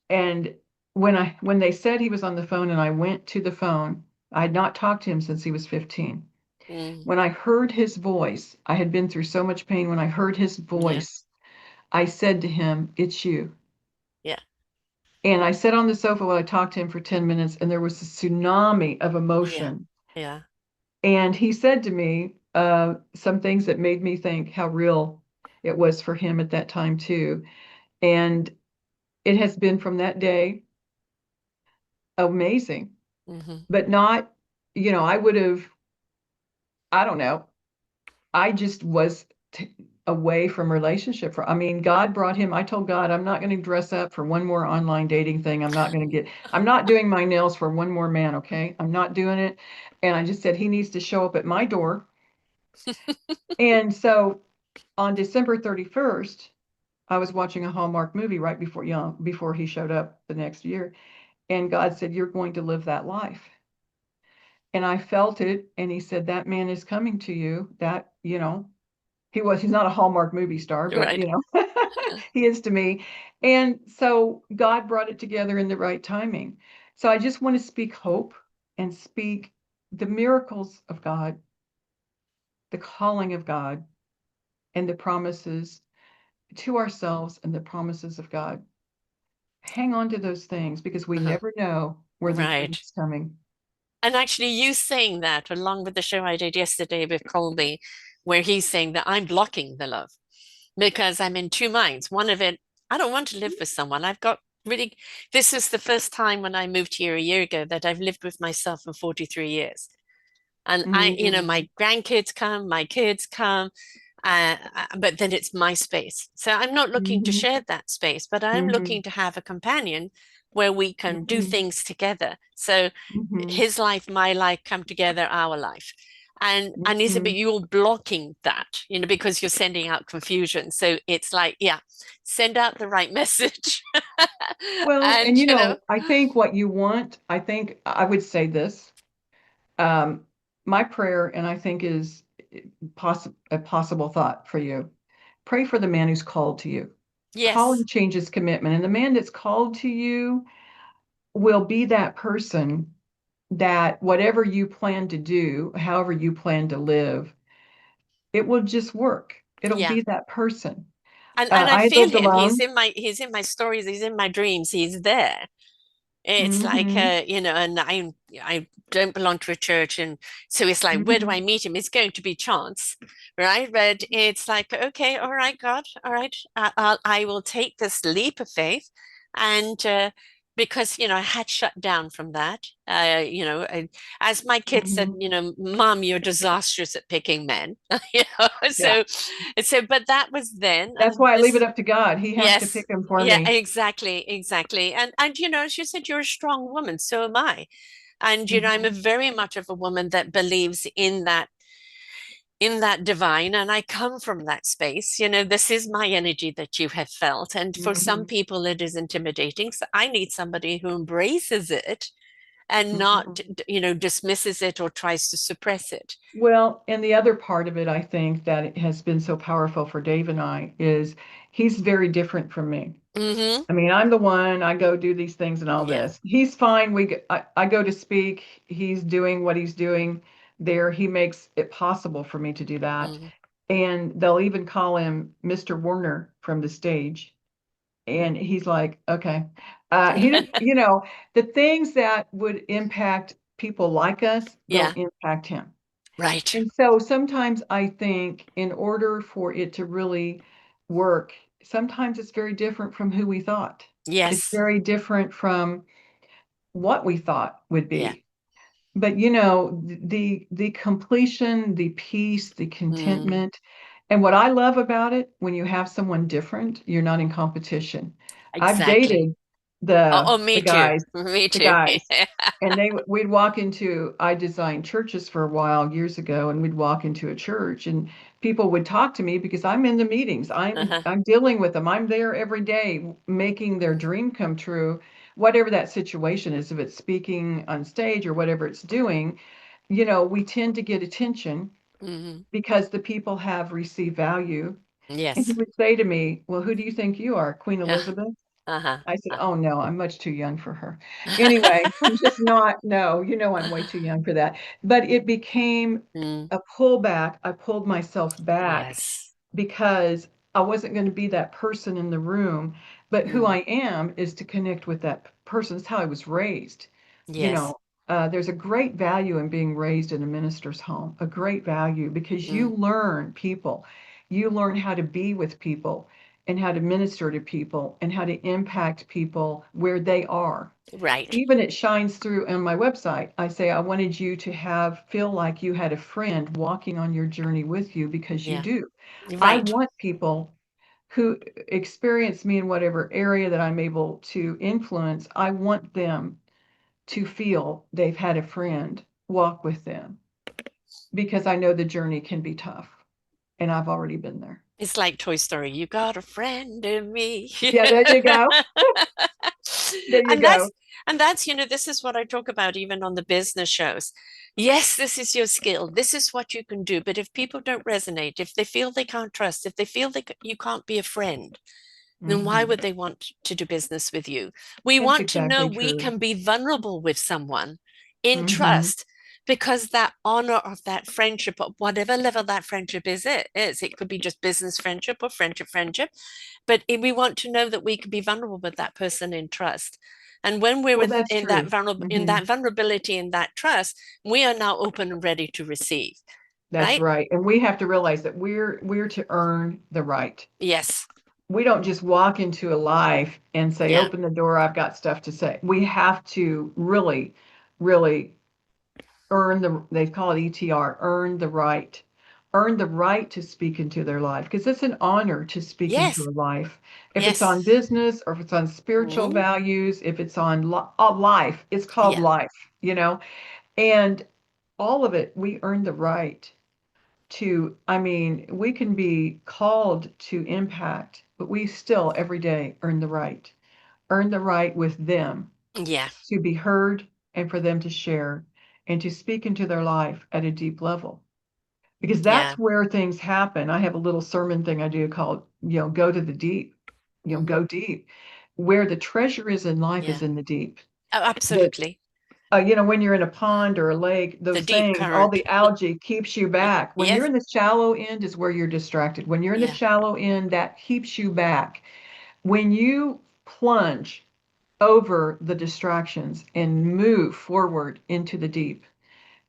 And when they said he was on the phone and I went to the phone, I had not talked to him since he was 15. Mm. When I heard his voice, I had been through so much pain. When I heard his Yeah. voice, I said to him, it's you. Yeah. And I sat on the sofa while I talked to him for 10 minutes, and there was a tsunami of Yeah. emotion. Yeah. And he said to me some things that made me think how real it was for him at that time, too. And it has been from that day amazing, Hmm. but not, I would have, I don't know. I just was away from relationship for, I mean, God brought him. I told God, I'm not going to dress up for one more online dating thing. I'm not doing my nails for one more man. Okay. I'm not doing it. And I just said, he needs to show up at my door. And so on December 31st, I was watching a Hallmark movie right before he showed up the next year. And God said, you're going to live that life. And I felt it. And he said, that man is coming to you. That, he's not a Hallmark movie star, but Right. he is to me. And so God brought it together in the right timing. So I just want to speak hope and speak the miracles of God, the calling of God, and the promises to ourselves and the promises of God. Hang on to those things because we Uh-huh. never know where the truth Right. is coming. And actually, you saying that along with the show I did yesterday with Colby, where he's saying that I'm blocking the love because I'm in two minds. One of it, I don't want to live with someone. I've got really, this is the first time when I moved here a year ago that I've lived with myself for 43 years. And Mm-hmm. my grandkids come, my kids come, but then it's my space. So I'm not looking to Mm-hmm. share that space, but I'm Mm-hmm. looking to have a companion where we can do Mm-hmm. things together. So Mm-hmm. his life, my life come together, our life. And Isabel, Mm-hmm. you're blocking that, because you're sending out confusion. So it's like, yeah, send out the right message. Well, and And I think what you want, I think I would say this. Um, my prayer, and I think is a possible thought for you. Pray for the man who's called to you. yes, Calling changes commitment, and the man that's called to you will be that person that whatever you plan to do, however you plan to live, it will just work. It'll yeah. be that person. And I I feel lived him. alone. He's in my stories, he's in my dreams, he's there. It's like Hmm. and I don't belong to a church, and so it's like, where do I Hmm. meet him? It's going to be chance, right? But it's like, okay, all right, God, all right, I will take this leap of faith, and because I had shut down from that, as my kids said, Hmm. Mom, you're disastrous at picking men, Yeah. so, but that was then, That's and why I leave it this. up to God. He has to Yes. pick them for Yeah, me. exactly, exactly. And as you said, you're a strong woman, so am I. And I'm a Hmm. very much of a woman that believes in that divine, and I come from that space. This is my energy that you have felt. And for some Hmm. people it is intimidating. So I need somebody who embraces it and not, Hmm. dismisses it or tries to suppress it. Well, and the other part of it, I think that it has been so powerful for Dave and I is he's very different from me. Mm-hmm. I mean, I'm the one, I go do these things and all Yeah. this. He's fine. I go to speak. He's doing what he's doing there. He makes it possible for me to do that. Mm-hmm. And they'll even call him Mr. Werner from the stage. And he's like, okay. He didn't, the things that would impact people like us Yeah. don't impact him. Right. And so sometimes I think in order for it to really work, sometimes it's very different from who we thought. It's Yes. very different from what we thought would Yeah. be. But the completion, the peace, the Mm. contentment, and what I love about it, when you have someone different, you're not in competition. I've Exactly. dated Oh, the oh, the me too. guys, Me the too. guys, and we'd walk into, I designed churches for a while years ago, and we'd walk into a church and people would talk to me because I'm in the meetings. I'm Uh-huh. I'm dealing with them. I'm there every day making their dream come true, whatever that situation is, if it's speaking on stage or whatever it's doing. We tend to get attention Hmm. because the people have received value. And he Yes. would say to me, well, who do you think you are, Queen Yeah. Elizabeth? Uh-huh. I said, oh no, I'm much too young for her. Anyway, I'm just not, no, I'm way too young for that. But it became Mm, a pullback. I pulled myself back yes. because I wasn't going to be that person in the room. But who Mm, I am is to connect with that person. It's how I was raised. You yes. know, there's a great value in being raised in a minister's home, a great value because you Mm, learn people, you learn how to be with people. and how to minister to people and how to impact people where they are. Right. Even it shines through on my website. I say I wanted you to feel like you had a friend walking on your journey with you, because you Yeah. do. I Right. want people who experience me in whatever area that I'm able to influence. I want them to feel they've had a friend walk with them, because I know the journey can be tough and I've already been there. It's like Toy Story. You got a friend in me. Yeah, there you go. There you And go. this is what I talk about even on the business shows. Yes, this is your skill. This is what you can do. But if people don't resonate, if they feel they can't trust, if they feel you can't be a friend, then why Hmm. would they want to do business with you? We That's want to know exactly we true. can be vulnerable with someone in Hmm. trust, because that honor of that friendship, at whatever level that friendship it could be just business friendship or friendship, but we want to know that we can be vulnerable with that person in trust. And when we're Well, that's in that true. Hmm. vulnerability, in that trust, we are now open and ready to receive, That's right? right. And we have to realize that we're to earn the right. Yes. We don't just walk into a life and say, Yeah. open the door, I've got stuff to say. We have to really, really earn they call it ETR, earn the right to speak into their life, because it's an honor to speak into Yes. a life. If it's on Yes. business or if it's on spiritual Mhm. values, if it's on life, it's called Yeah. life, and all of it, we earn the right to, I mean, we can be called to impact, but we still every day earn the right with them Yeah. to be heard and for them to share and to speak into their life at a deep level. Because Yeah. that's where things happen. I have a little sermon thing I do called, go to the deep, Mhm. go deep. Where the treasure is in life Yeah. is in the deep. Oh, The absolutely. when you're in a pond or a lake, The those deep things, all current. the algae keeps you back. When you're Yes. in the shallow end is where you're distracted. When you're in the Yeah. shallow end, that keeps you back. When you plunge over the distractions and move forward into the deep,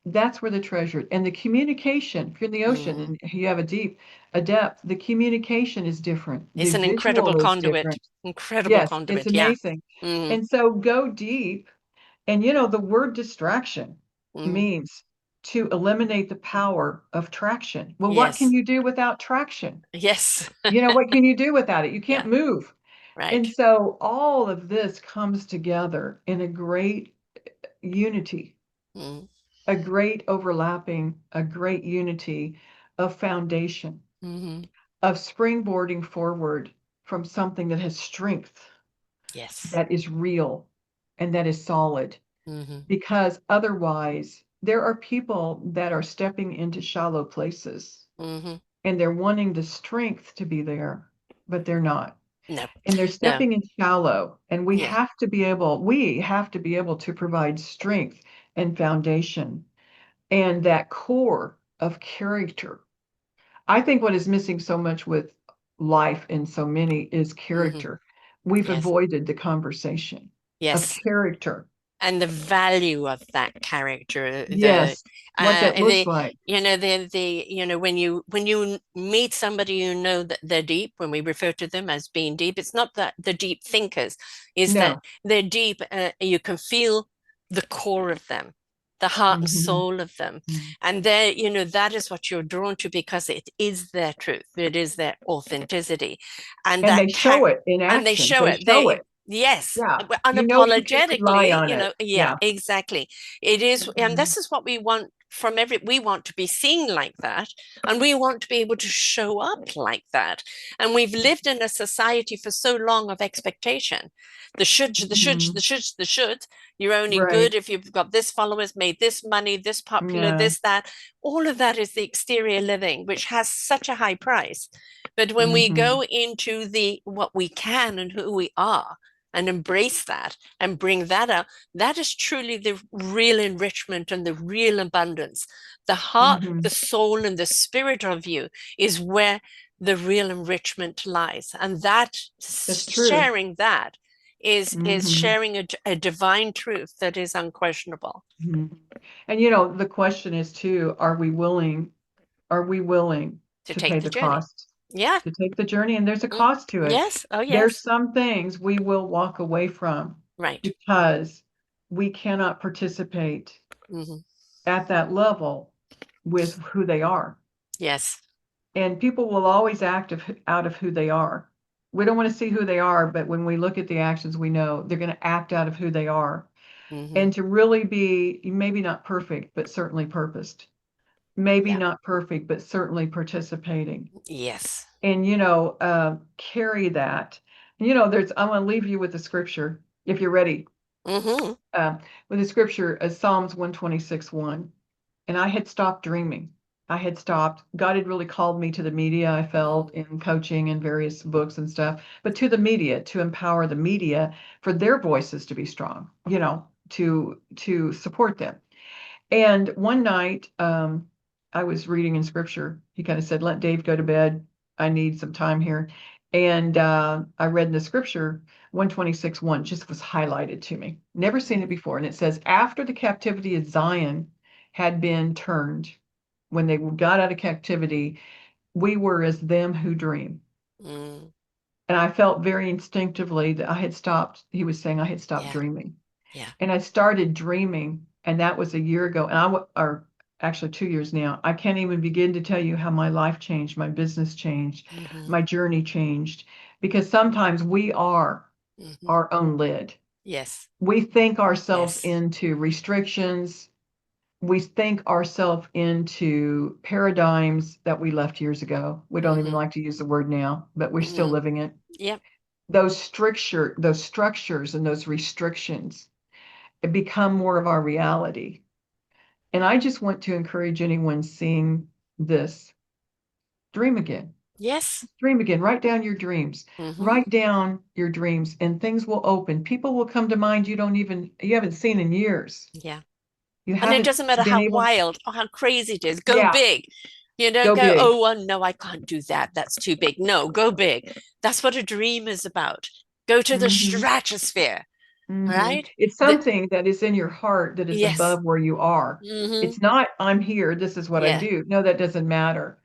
that's where the treasure and the communication. If you're in the ocean Mm. and you have a depth, the communication is different. The It's an incredible visual is conduit. different. Incredible Yes, it's conduit. Yeah. amazing. Mm. And so go deep. And the word distraction Mm. means to eliminate the power of traction. Well, what can Yes. you do without traction? Yes. What can you do without it? You Yeah. can't move. And Right. so all of this comes together in a great unity, Mm. a great overlapping, a great unity of foundation, Hmm. of springboarding forward from something that has strength, Yes. that is real, and that is solid. Hmm. Because otherwise, there are people that are stepping into shallow places Hmm. and they're wanting the strength to be there, but they're not. No. And they're No. stepping in shallow, and Yeah. we have to be able to provide strength and foundation and that core of character. I think what is missing so much with life in so many is Hmm. character. We've Yes. avoided the conversation of Yes. character. And the value of that character, Yes, what that looks the like. when you meet somebody, that they're deep. When we refer to them as being deep, it's not that the deep thinkers, is that No. they're deep. You can feel the core of them, the heart and Mhm. soul of them, Mhm. and that is what you're drawn to, because it is their truth, it is their authenticity, and And that they show it in and they action. show They it. show They it. Yes, Yeah. You can rely unapologetically, on it. yeah, Yeah. exactly. It is, and Mhm. this is what we want from we want to be seen like that, and we want to be able to show up like that. And we've lived in a society for so long of expectation. The shoulds, the shoulds, the Mhm. shoulds, the shoulds. You're only Right. good if you've got this followers, made this money, this popular, Yeah. this, that. All of that is the exterior living, which has such a high price. But when we Mhm. go into the what we can and who we are, and embrace that and bring that out, that is truly the real enrichment and the real abundance. The heart, the Mhm. soul, and the spirit of you is where the real enrichment lies. And that, That's true. sharing that, is Mhm. sharing a divine truth that is unquestionable. Mhm. And the question is too, are we willing To to take pay the the journey. cost? Yeah. to take the journey, and there's a Mm. cost to it. Yes. Oh, There's yes. some things we will walk away from Right. because we cannot participate Hmm. at that level with who they are. Yes. And people will always act out of who they are. We don't want to see who they are, but when we look at the actions, we know they're going to act out of who they are. Hmm. And to really be maybe not perfect, but certainly purposed. Maybe Yeah. not perfect, but certainly participating. Yes. And, carry that. I want to leave you with the scripture, if you're ready, Hmm. uh, with the scripture, Psalms 126:1. And I had stopped dreaming. I had stopped. God had really called me to the media, I felt, in coaching and various books and stuff, but to the media, to empower the media for their voices to be strong, to support them. And one night, I was reading in scripture. He kind of said, "Let Dave go to bed. I need some time here." And I read in the scripture 126:1 just was highlighted to me. Never seen it before. And it says, "After the captivity of Zion had been turned, when they got out of captivity, we were as them who dream." Mm. And I felt very instinctively that I had stopped. He was saying I had stopped Yeah. dreaming. Yeah. And I started dreaming, and that was a year ago. And or actually 2 years now. I can't even begin to tell you how my life changed, my business changed, Hmm. my journey changed, because sometimes we are Hmm. our own lid. Yes. We think ourselves Yes. into restrictions. We think ourselves into paradigms that we left years ago. We don't even Hmm. like to use the word now, but we're still Hmm. living it. Yep. Those structures and those restrictions become more of our reality. And I just want to encourage anyone seeing this, dream again. Yes. Dream again. Write down your dreams. Hmm. Write down your dreams and things will open. People will come to mind you haven't seen in years. Yeah. You And it haven't doesn't matter been how able, wild or how crazy it is. Go yeah, big. You don't go go, big. oh, well, no, I can't do that. That's too big. No, go big. That's what a dream is about. Go to the Hmm. stratosphere, Hmm. right? It's The, something that is in your heart that is yes. above where you are. Hmm. It's not, I'm here, this is what I Yeah. do. No, that doesn't matter.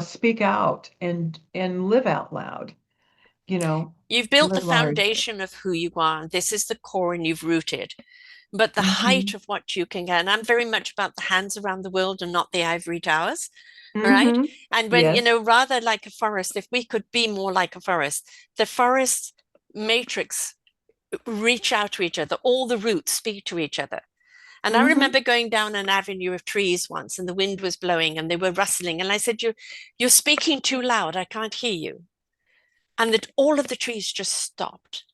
Speak out and live out loud, You've built the live large. foundation of who you are. This is the core, and you've rooted. But the height Hmm. of what you can get, and I'm very much about the hands around the world and not the ivory towers. All right. Hmm. And when, Yes. rather like a forest, if we could be more like a forest, the forest matrix reach out to each other, all the roots speak to each other. And I Hmm. remember going down an avenue of trees once, and the wind was blowing and they were rustling. And I said, you're speaking too loud. I can't hear you. And that all of the trees just stopped.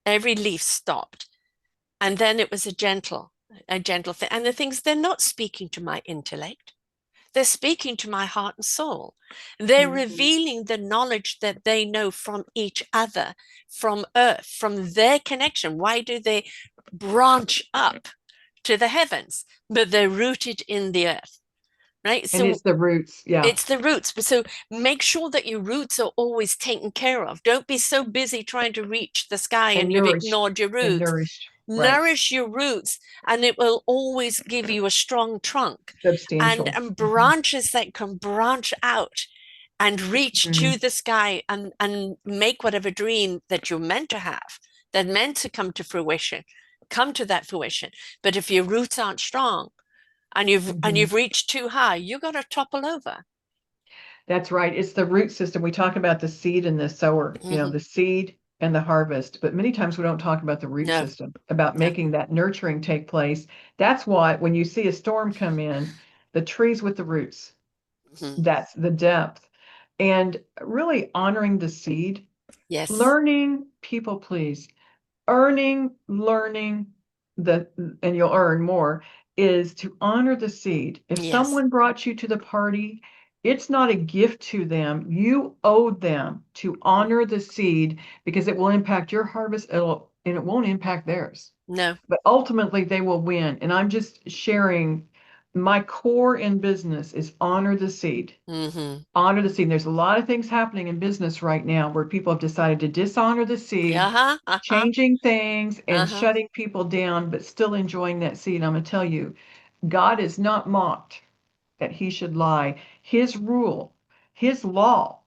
Every leaf stopped. And then it was a gentle thing. And the things, they're not speaking to my intellect. They're speaking to my heart and soul. They're Hmm. revealing the knowledge that they know from each other, from earth, from their connection. Why do they branch up to the heavens? But they're rooted in the earth, right? And So it's the roots. Yeah. it's the roots. So make sure that your roots are always taken care of. Don't be so busy trying to reach the sky And and you've nourished ignored your and roots. nourished. Right. Nourish your roots, and it will always give you a strong trunk and, Substantial. and Hmm. branches that can branch out and reach Hmm. to the sky and make whatever dream that you're meant to have, that meant to come to fruition, come to that fruition. But if your roots aren't strong and Hmm. you've reached too high, you're going to topple over. That's right. It's the root system. We talk about the seed and the sower, Hmm. the seed and the harvest, but many times we don't talk about the root No, system, about no. making that nurturing take place. That's why when you see a storm come in, the trees with the roots, Hmm. that's the depth. And really honoring the seed, Yes. learning people please, learning the, and you'll earn more, is to honor the seed. If Yes. someone brought you to the party, it's not a gift to them. You owe them to honor the seed because it will impact your harvest, and it won't impact theirs. No. But ultimately they will win. And I'm just sharing my core in business is honor the seed. Hmm. Honor the seed. There's a lot of things happening in business right now where people have decided to dishonor the seed, Uh-huh. Uh-huh. changing things and Uh-huh. shutting people down, but still enjoying that seed. I'm going to tell you, God is not mocked that he should lie. His rule His law.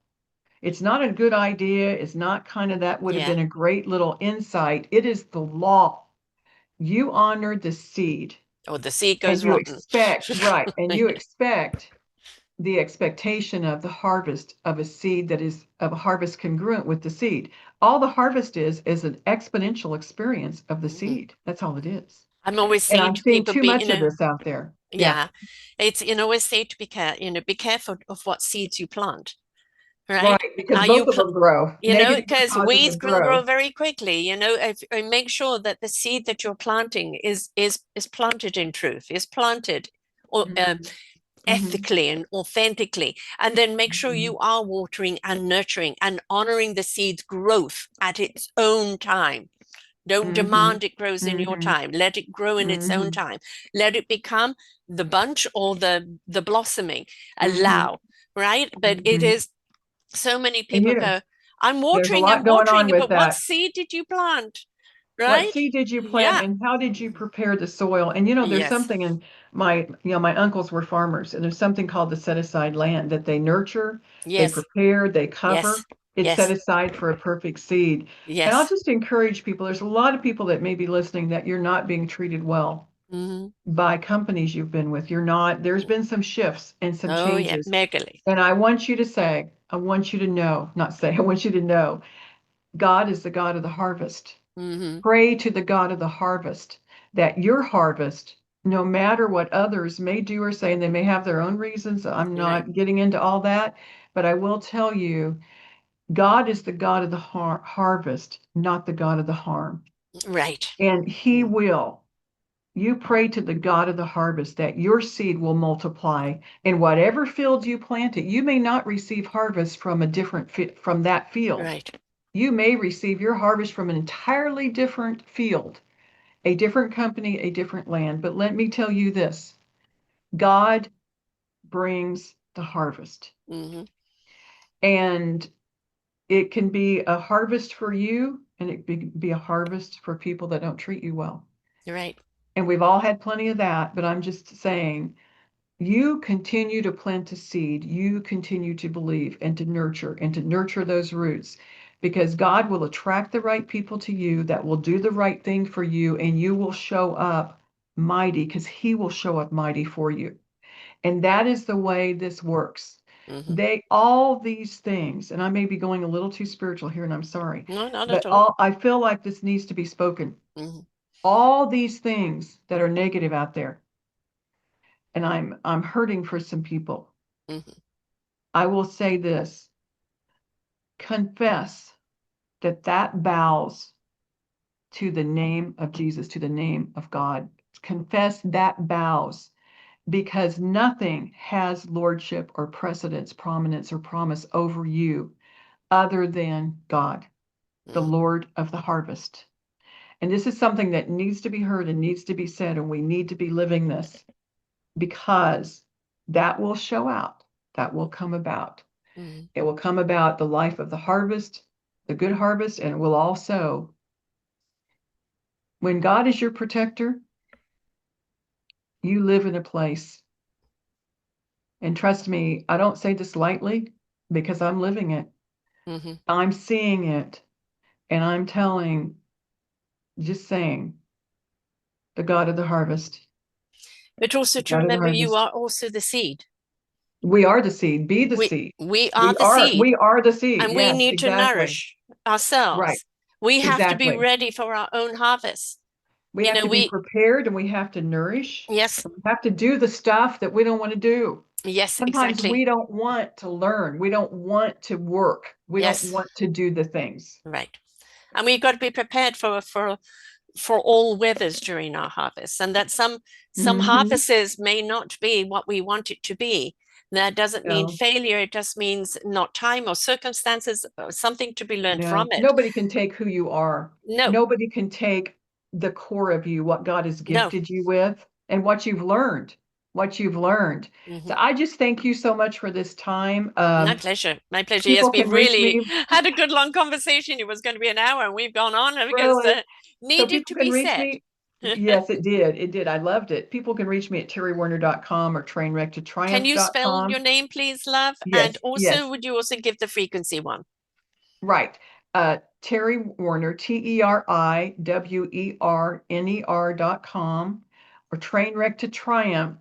It's not a good idea. It's not kind of that would have Yeah. been a great little insight. It is the law. You honor the seed Or the seed and goes you rotten. expect, right, and you expect the expectation of the harvest of a seed that is of a harvest congruent with the seed. All the harvest is an exponential experience of the Mhm. seed. That's all it is. I'm always And saying I'm to seeing people, too be, much of this out there. Yeah, yeah, it's, always say to be careful of what seeds you plant, right? right. Because How you, both of them grow. Negative and because weeds positive can grow grow. very quickly, make sure that the seed that you're planting is planted in truth, is planted or Mhm, mhm, ethically and authentically, and then make sure mhm, you are watering and nurturing and honoring the seed's growth at its own time. Don't mhm, demand it grows in your mhm, time. Let it grow in its own mhm, time. Let it become the bunch or the blossoming. mhm, Allow, right? But it mhm. is so many And people go, there's a I'm lot going on watering, with but what that. seed did you plant? What Right? seed did you plant Yeah. and how did you prepare the soil? And there's Yes. something in my uncles were farmers, and there's something called the set aside land that they nurture, they Yes. prepare, they cover. Yes. It's set Yes. aside for a perfect seed. And I'll Yes. just encourage people, there's a lot of people that may be listening that you're not being treated well Hmm. by companies you've been with. You're not, there's been some shifts and some Oh, yeah. changes. Megally. And I want you to say, I want you to know, not say, I want you to know, God is the God of the harvest. Hmm. Pray to the God of the harvest that your harvest, no matter what others may do or say, and they may have their own reasons, I'm Right. not getting into all that, but I will tell you, God is the God of the harvest, not the God of the harm. Right. And He will. You pray to the God of the harvest that your seed will multiply in whatever field you plant it. You may not receive harvest from a different from that field. Right. You may receive your harvest from an entirely different field, a different company, a different land. But let me tell you this, God brings the harvest. Hmm. And it can be a harvest for you, and it can be a harvest for people that don't treat you well. Right. And we've all had plenty of that, but I'm just saying, you continue to plant a seed, you continue to believe and to nurture those roots because God will attract the right people to you that will do the right thing for you, and you will show up mighty because He will show up mighty for you. And that is the way this works. Hmm. They all these things, and I may be going a little too spiritual here, and I'm sorry, No, not but at all. all I feel like this needs to be spoken. Hmm. All these things that are negative out there, and I'm hurting for some people. Hmm. I will say this, confess that that bows to the name of Jesus, to the name of God. Confess that bows because nothing has lordship or precedence, prominence, or promise over you other than God, the Hmm. Lord of the harvest. And this is something that needs to be heard and needs to be said, and we need to be living this because that will show out, that will come about. Hmm. It will come about the life of the harvest, the good harvest, and it will also, when God is your protector, you live in a place. And trust me, I don't say this lightly because I'm living it. Hmm. I'm seeing it. And I'm just saying, the God of the harvest, But also the to God of the remember you harvest. are also the seed. We are the seed. Be the We seed. we are We the are, seed, we are the seed. and we Yes, need to exactly. nourish Right. ourselves. We have to be Exactly. ready for our own harvest. We have to be We prepared and we have to nourish. yes, We have to do the stuff that we don't want to do. yes, Sometimes exactly. we don't want to learn. We don't want to work. We don't Yes, want to do the things. right. And we've got to be prepared for all weathers during our harvest, and that some Hmm. harvests may not be what we want it to be. That doesn't mean No, failure. It just means not time or circumstances, or something to be learned from no. it. Nobody can take who you are. No, Nobody can take the core of you, what God has no. gifted you with, and what you've learned. What you've learned. So Hmm. I just thank you so much for this time. My pleasure. My pleasure. Yes, People we've can reach really me, had a good long conversation. It was going to be an hour, and we've gone on because really. So needed people to can be reach said. me. Yes, it did. It did. I loved it. People can reach me at teriwerner.com or Can you spell your trainwreck2triumph.com. name, please, love? And Yes, also, yes, would you also give the frequency one? right. Teri Werner, TeriWerner.com, or Trainwreck to Triumph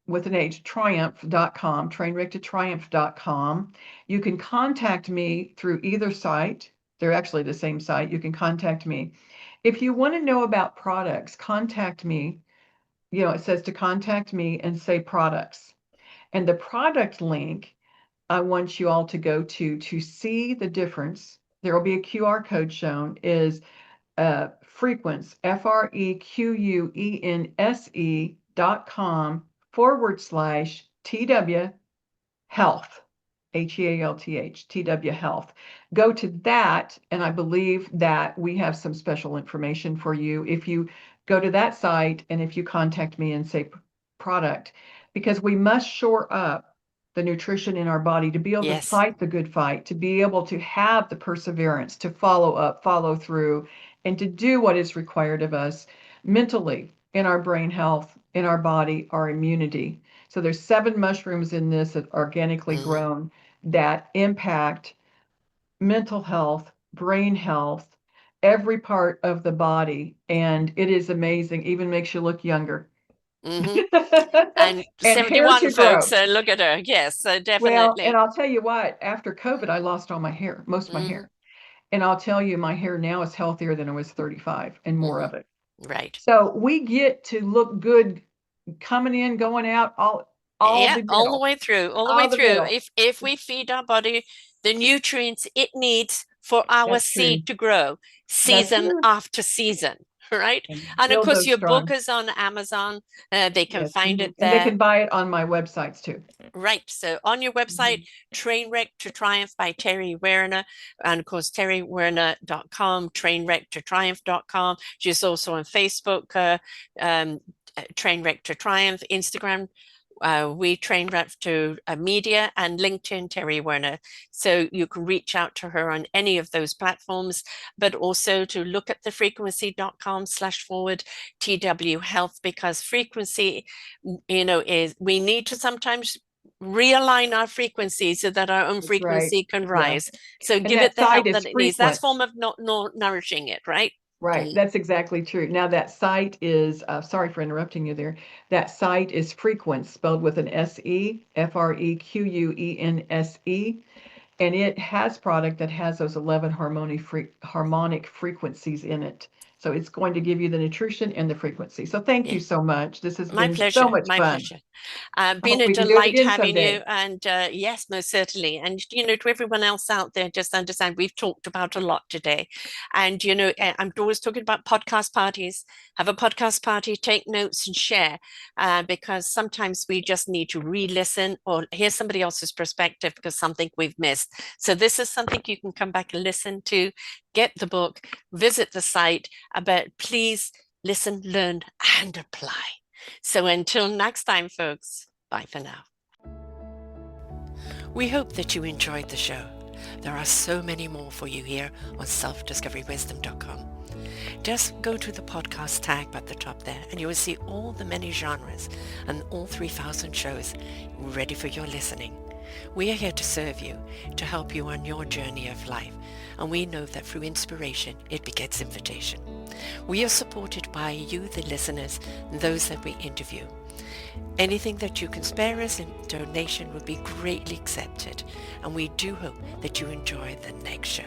with an H, triumph.com, trainwreck2triumph.com. You can contact me through either site. They're actually the same site. You can contact me. If you want to know about products, contact me. It says to contact me and say products. And the product link, I want you all to go to see the difference. There will be a QR code shown, is Frequence, frequense.com/TW Health, HEALTH, TW Health. Go to that, and I believe that we have some special information for you if you go to that site and if you contact me and say product, because we must shore up the nutrition in our body to be able to Yes. fight the good fight, to be able to have the perseverance, to follow up, follow through, and to do what is required of us mentally, in our brain health, in our body, our immunity. So there's 7 mushrooms in this that organically Mm, grown that impact mental health, brain health, every part of the body. And it is amazing, even makes you look younger. hmm And And hair 71, to grow. folks. So look at her. Yes, so Well, and definitely. I'll tell you what, after COVID, I lost all my hair, most of my hmm hair. And I'll tell you, my hair now is healthier than it was 35 and more hmm of it. Right. So we get to look good coming in, going out, all Yeah, the all the middle, way through, all the way all the through. middle. If we feed our body the nutrients it needs for our That's true. seed to grow That's season true. after season, right? And And of still course, goes your book strong. is on Amazon. They can Yes. find Mhm. it And they there. can buy it on my websites too. Right. So on your website, Mhm. Trainwreck to Triumph by Teri Werner, and of course, teriwerner.com, trainwreck2triumph.com. She's also on Facebook, um, Trainwreck to Triumph, Instagram, we Trainwreck to Media, and LinkedIn, Teri Werner. So you can reach out to her on any of those platforms, but also to look at the frequency.com/forward TW Health, because frequency, is we need to sometimes realign our frequency so that our own That's right. frequency can Yeah. rise. So And give that it the site help is that it needs. That's a frequence. form of not nourishing it, right? Right. Mm, That's exactly true. Now that site is, sorry for interrupting you there. That site is Frequence, spelled with an S-E, Frequense. And it has product that has those 11 harmonic frequencies in it. So it's going to give you the nutrition and the frequency. So thank yeah. you so much. This has My been so pleasure. much My fun. pleasure. I Been hope a we can do it delight again having you. someday. And yes, most certainly. And, to everyone else out there, just understand we've talked about a lot today. And, I'm always talking about podcast parties. Have a podcast party, take notes and share, because sometimes we just need to re listen or hear somebody else's perspective because something we've missed. So this is something you can come back and listen to, get the book, visit the site, but please listen, learn, and apply. So until next time, folks, bye for now. We hope that you enjoyed the show. There are so many more for you here on selfdiscoverywisdom.com. Just go to the podcast tag at the top there and you will see all the many genres and all 3,000 shows ready for your listening. We are here to serve you, to help you on your journey of life, and we know that through inspiration it begets invitation. We are supported by you, the listeners, and those that we interview. Anything that you can spare us in donation would be greatly accepted, and we do hope that you enjoy the next show.